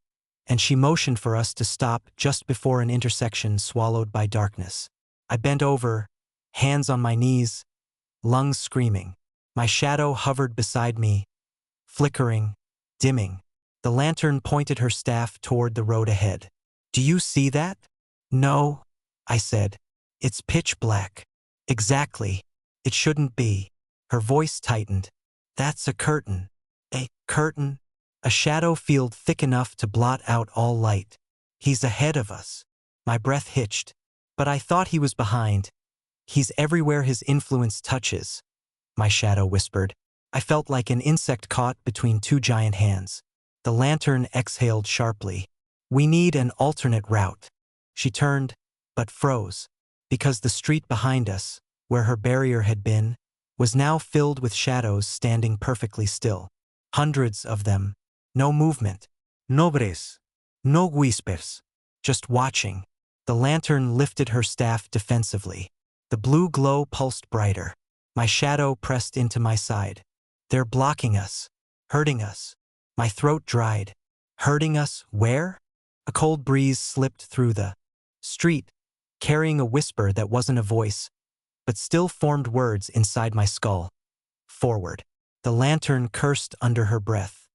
and she motioned for us to stop just before an intersection swallowed by darkness. I bent over, hands on my knees, lungs screaming. My shadow hovered beside me, flickering, dimming. The lantern pointed her staff toward the road ahead. Do you see that? No, I said. It's pitch black. Exactly. It shouldn't be. Her voice tightened. That's a curtain. A curtain? A shadow field thick enough to blot out all light. He's ahead of us. My breath hitched. But I thought he was behind. He's everywhere his influence touches, my shadow whispered. I felt like an insect caught between two giant hands. The lantern exhaled sharply. We need an alternate route. She turned, but froze, because the street behind us, where her barrier had been, was now filled with shadows standing perfectly still. Hundreds of them. No movement.
No breath. No whispers.
Just watching. The lantern lifted her staff defensively. The blue glow pulsed brighter. My shadow pressed into my side. They're blocking us. Hurting us. My throat dried. Hurting us where? A cold breeze slipped through the street, carrying a whisper that wasn't a voice, but still formed words inside my skull. Forward. The lantern cursed under her breath.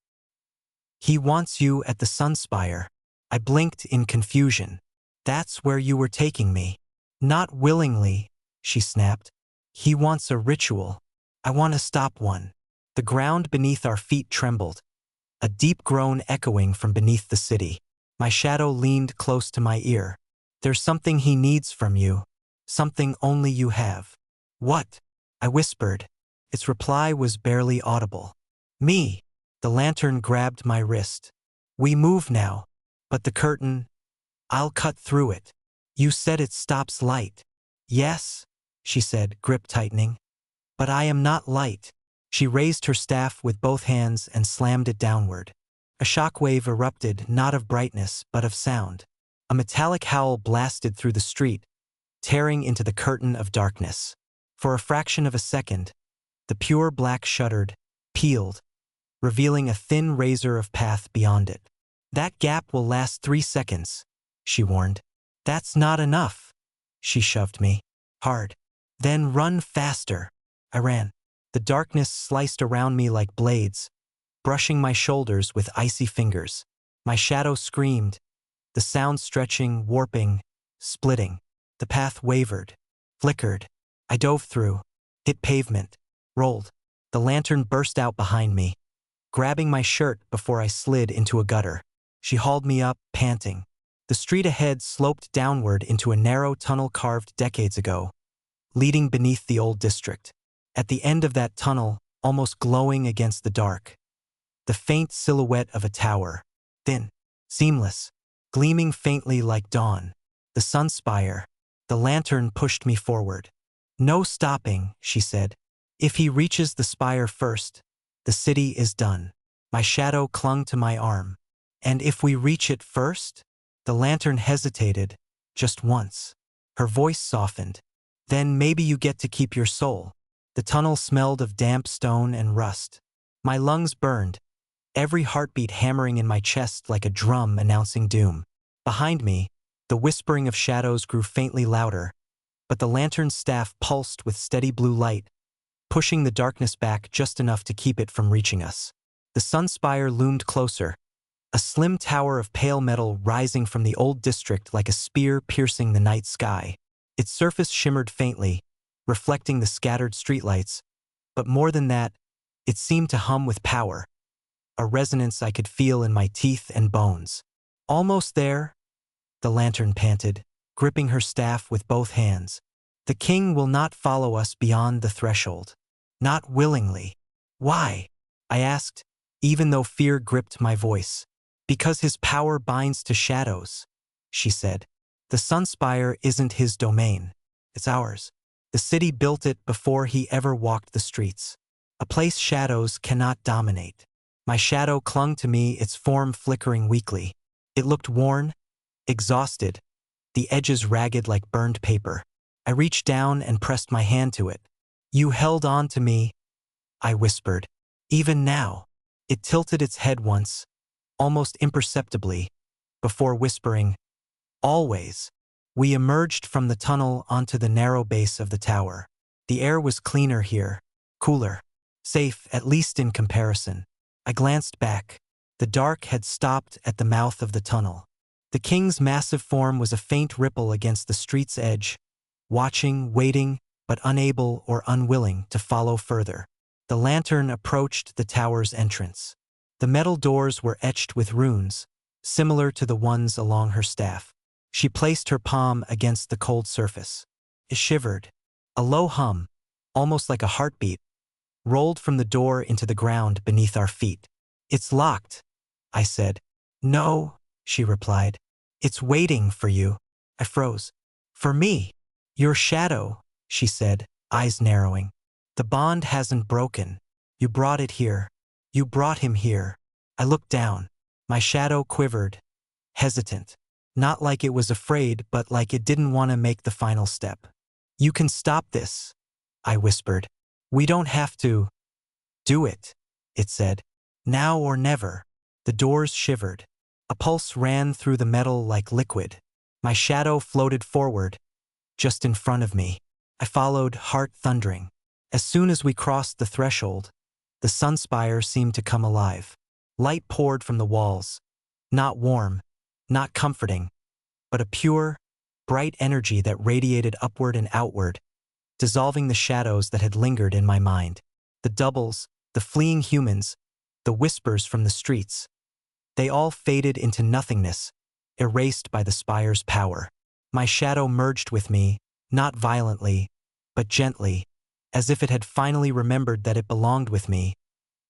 He wants you at the Sunspire. I blinked in confusion. That's where you were taking me. Not willingly, she snapped. He wants a ritual. I want to stop one. The ground beneath our feet trembled, a deep groan echoing from beneath the city. My shadow leaned close to my ear. There's something he needs from you. Something only you have. What? I whispered. Its reply was barely audible. Me. The lantern grabbed my wrist. We move now, but the curtain, I'll cut through it. You said it stops light. Yes, she said, grip tightening. But I am not light. She raised her staff with both hands and slammed it downward. A shockwave erupted, not of brightness, but of sound. A metallic howl blasted through the street, tearing into the curtain of darkness. For a fraction of a second, the pure black shuddered, peeled, revealing a thin razor of path beyond it. That gap will last 3 seconds, she warned. That's not enough. She shoved me. Hard. Then run faster. I ran. The darkness sliced around me like blades, brushing my shoulders with icy fingers. My shadow screamed, the sound stretching, warping, splitting. The path wavered, flickered. I dove through, hit pavement, rolled. The lantern burst out behind me, grabbing my shirt before I slid into a gutter. She hauled me up, panting. The street ahead sloped downward into a narrow tunnel carved decades ago, leading beneath the old district. At the end of that tunnel, almost glowing against the dark, the faint silhouette of a tower, thin, seamless, gleaming faintly like dawn. The Sunspire. The lantern pushed me forward. No stopping, she said. If he reaches the spire first, the city is done. My shadow clung to my arm. And if we reach it first? The lantern hesitated, just once. Her voice softened. Then maybe you get to keep your soul. The tunnel smelled of damp stone and rust. My lungs burned, every heartbeat hammering in my chest like a drum announcing doom. Behind me, the whispering of shadows grew faintly louder, but the lantern's staff pulsed with steady blue light, pushing the darkness back just enough to keep it from reaching us. The Sunspire loomed closer, a slim tower of pale metal rising from the old district like a spear piercing the night sky. Its surface shimmered faintly, reflecting the scattered streetlights, but more than that, it seemed to hum with power, a resonance I could feel in my teeth and bones. Almost there, the lantern panted, gripping her staff with both hands. The king will not follow us beyond the threshold. Not willingly. Why? I asked, even though fear gripped my voice. Because his power binds to shadows, she said. The Sunspire isn't his domain. It's ours. The city built it before he ever walked the streets. A place shadows cannot dominate. My shadow clung to me, its form flickering weakly. It looked worn, exhausted, the edges ragged like burned paper. I reached down and pressed my hand to it. You held on to me, I whispered. Even now. It tilted its head once, almost imperceptibly, before whispering, always. We emerged from the tunnel onto the narrow base of the tower. The air was cleaner here, cooler, safe at least in comparison. I glanced back. The dark had stopped at the mouth of the tunnel. The king's massive form was a faint ripple against the street's edge, watching, waiting, but unable or unwilling to follow further. The lantern approached the tower's entrance. The metal doors were etched with runes, similar to the ones along her staff. She placed her palm against the cold surface. It shivered. A low hum, almost like a heartbeat, rolled from the door into the ground beneath our feet. "It's locked," I said. "No," she replied. "It's waiting for you." I froze. "For me?" "Your shadow," she said, eyes narrowing. "The bond hasn't broken. You brought it here. You brought him here." I looked down. My shadow quivered, hesitant. Not like it was afraid, but like it didn't want to make the final step. "You can stop this," I whispered. "We don't have to." "Do it," it said. "Now or never." The doors shivered. A pulse ran through the metal like liquid. My shadow floated forward, just in front of me. I followed, heart thundering. As soon as we crossed the threshold, the sunspire seemed to come alive. Light poured from the walls. Not warm, not comforting, but a pure, bright energy that radiated upward and outward, dissolving the shadows that had lingered in my mind. The doubles, the fleeing humans, the whispers from the streets. They all faded into nothingness, erased by the spire's power. My shadow merged with me, not violently, but gently, as if it had finally remembered that it belonged with me,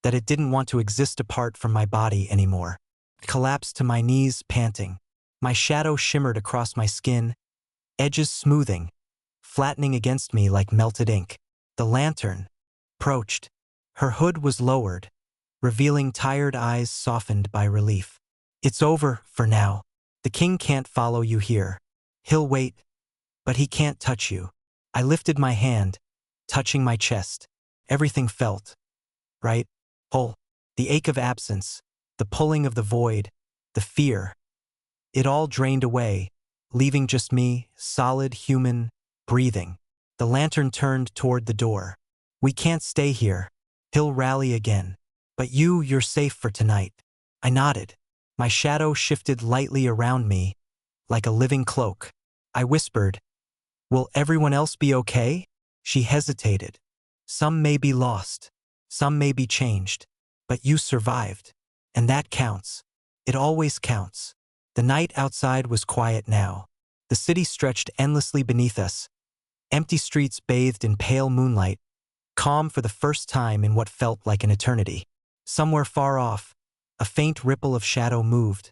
that it didn't want to exist apart from my body anymore. I collapsed to my knees, panting. My shadow shimmered across my skin, edges smoothing, flattening against me like melted ink. The lantern approached. Her hood was lowered, revealing tired eyes softened by relief. "It's over for now. The king can't follow you here. He'll wait, but he can't touch you." I lifted my hand, touching my chest. Everything felt right, whole. The ache of absence, the pulling of the void, the fear. It all drained away, leaving just me, solid, human, breathing. The lantern turned toward the door. "We can't stay here. He'll rally again. But you're safe for tonight." I nodded. My shadow shifted lightly around me, like a living cloak. I whispered, "Will everyone else be okay?" She hesitated. "Some may be lost. Some may be changed. But you survived. And that counts. It always counts." The night outside was quiet now. The city stretched endlessly beneath us. Empty streets bathed in pale moonlight, calm for the first time in what felt like an eternity. Somewhere far off, a faint ripple of shadow moved.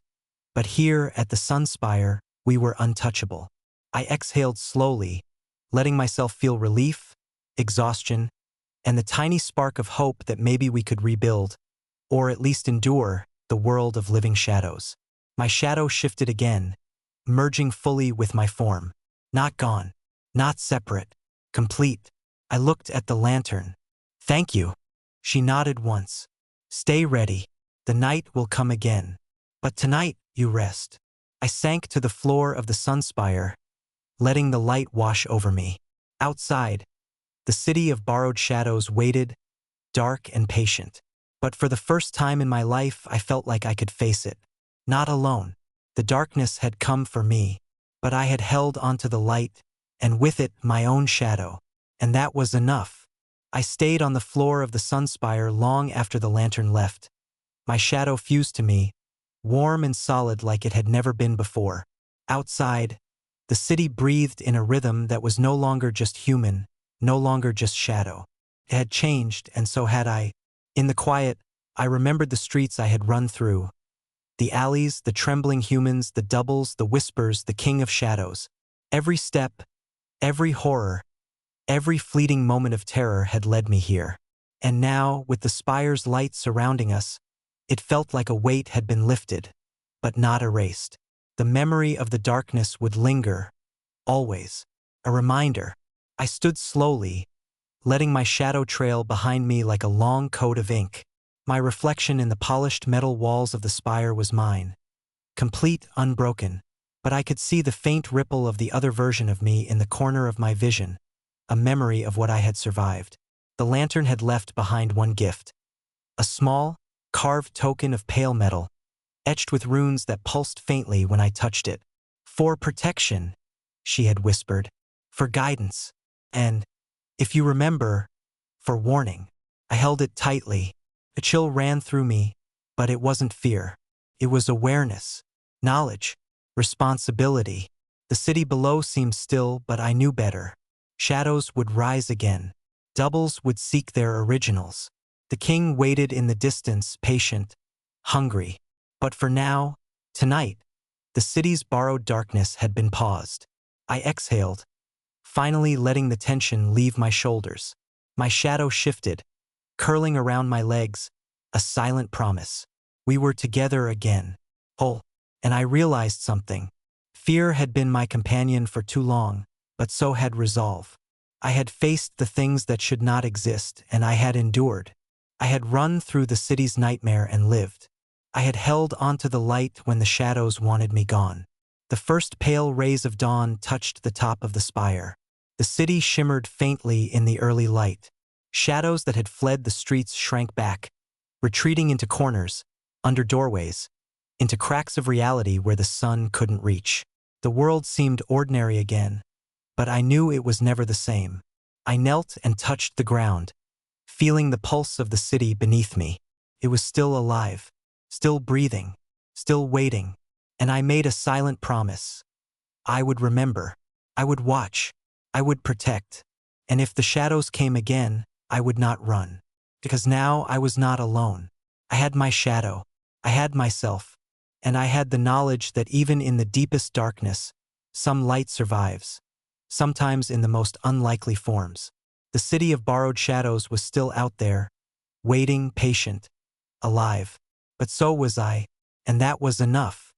But here, at the sunspire, we were untouchable. I exhaled slowly, letting myself feel relief, exhaustion, and the tiny spark of hope that maybe we could rebuild, or at least endure, the world of living shadows. My shadow shifted again, merging fully with my form. Not gone, not separate, complete. I looked at the lantern. "Thank you." She nodded once. "Stay ready. The night will come again. But tonight, you rest." I sank to the floor of the sunspire, letting the light wash over me. Outside, the city of borrowed shadows waited, dark and patient. But for the first time in my life, I felt like I could face it. Not alone. The darkness had come for me, but I had held onto the light, and with it, my own shadow. And that was enough. I stayed on the floor of the sunspire long after the lantern left. My shadow fused to me, warm and solid like it had never been before. Outside, the city breathed in a rhythm that was no longer just human, no longer just shadow. It had changed, and so had I. In the quiet, I remembered the streets I had run through. The alleys, the trembling humans, the doubles, the whispers, the king of shadows. Every step, every horror, every fleeting moment of terror had led me here. And now, with the spire's light surrounding us, it felt like a weight had been lifted, but not erased. The memory of the darkness would linger, always. A reminder. I stood slowly, letting my shadow trail behind me like a long coat of ink. My reflection in the polished metal walls of the spire was mine, complete, unbroken, but I could see the faint ripple of the other version of me in the corner of my vision, a memory of what I had survived. The lantern had left behind one gift. A small, carved token of pale metal, etched with runes that pulsed faintly when I touched it. For protection, she had whispered. For guidance. And, if you remember, for warning. I held it tightly. A chill ran through me, but it wasn't fear. It was awareness, knowledge, responsibility. The city below seemed still, but I knew better. Shadows would rise again. Doubles would seek their originals. The king waited in the distance, patient, hungry. But for now, tonight, the city's borrowed darkness had been paused. I exhaled, finally letting the tension leave my shoulders. My shadow shifted, curling around my legs, a silent promise. We were together again, whole, and I realized something. Fear had been my companion for too long, but so had resolve. I had faced the things that should not exist, and I had endured. I had run through the city's nightmare and lived. I had held onto the light when the shadows wanted me gone. The first pale rays of dawn touched the top of the spire. The city shimmered faintly in the early light. Shadows that had fled the streets shrank back, retreating into corners, under doorways, into cracks of reality where the sun couldn't reach. The world seemed ordinary again, but I knew it was never the same. I knelt and touched the ground, feeling the pulse of the city beneath me. It was still alive, still breathing, still waiting, and I made a silent promise. I would remember, I would watch, I would protect, and if the shadows came again, I would not run. Because now I was not alone. I had my shadow, I had myself, and I had the knowledge that even in the deepest darkness, some light survives, sometimes in the most unlikely forms. The city of borrowed shadows was still out there, waiting, patient, alive. But so was I, and that was enough.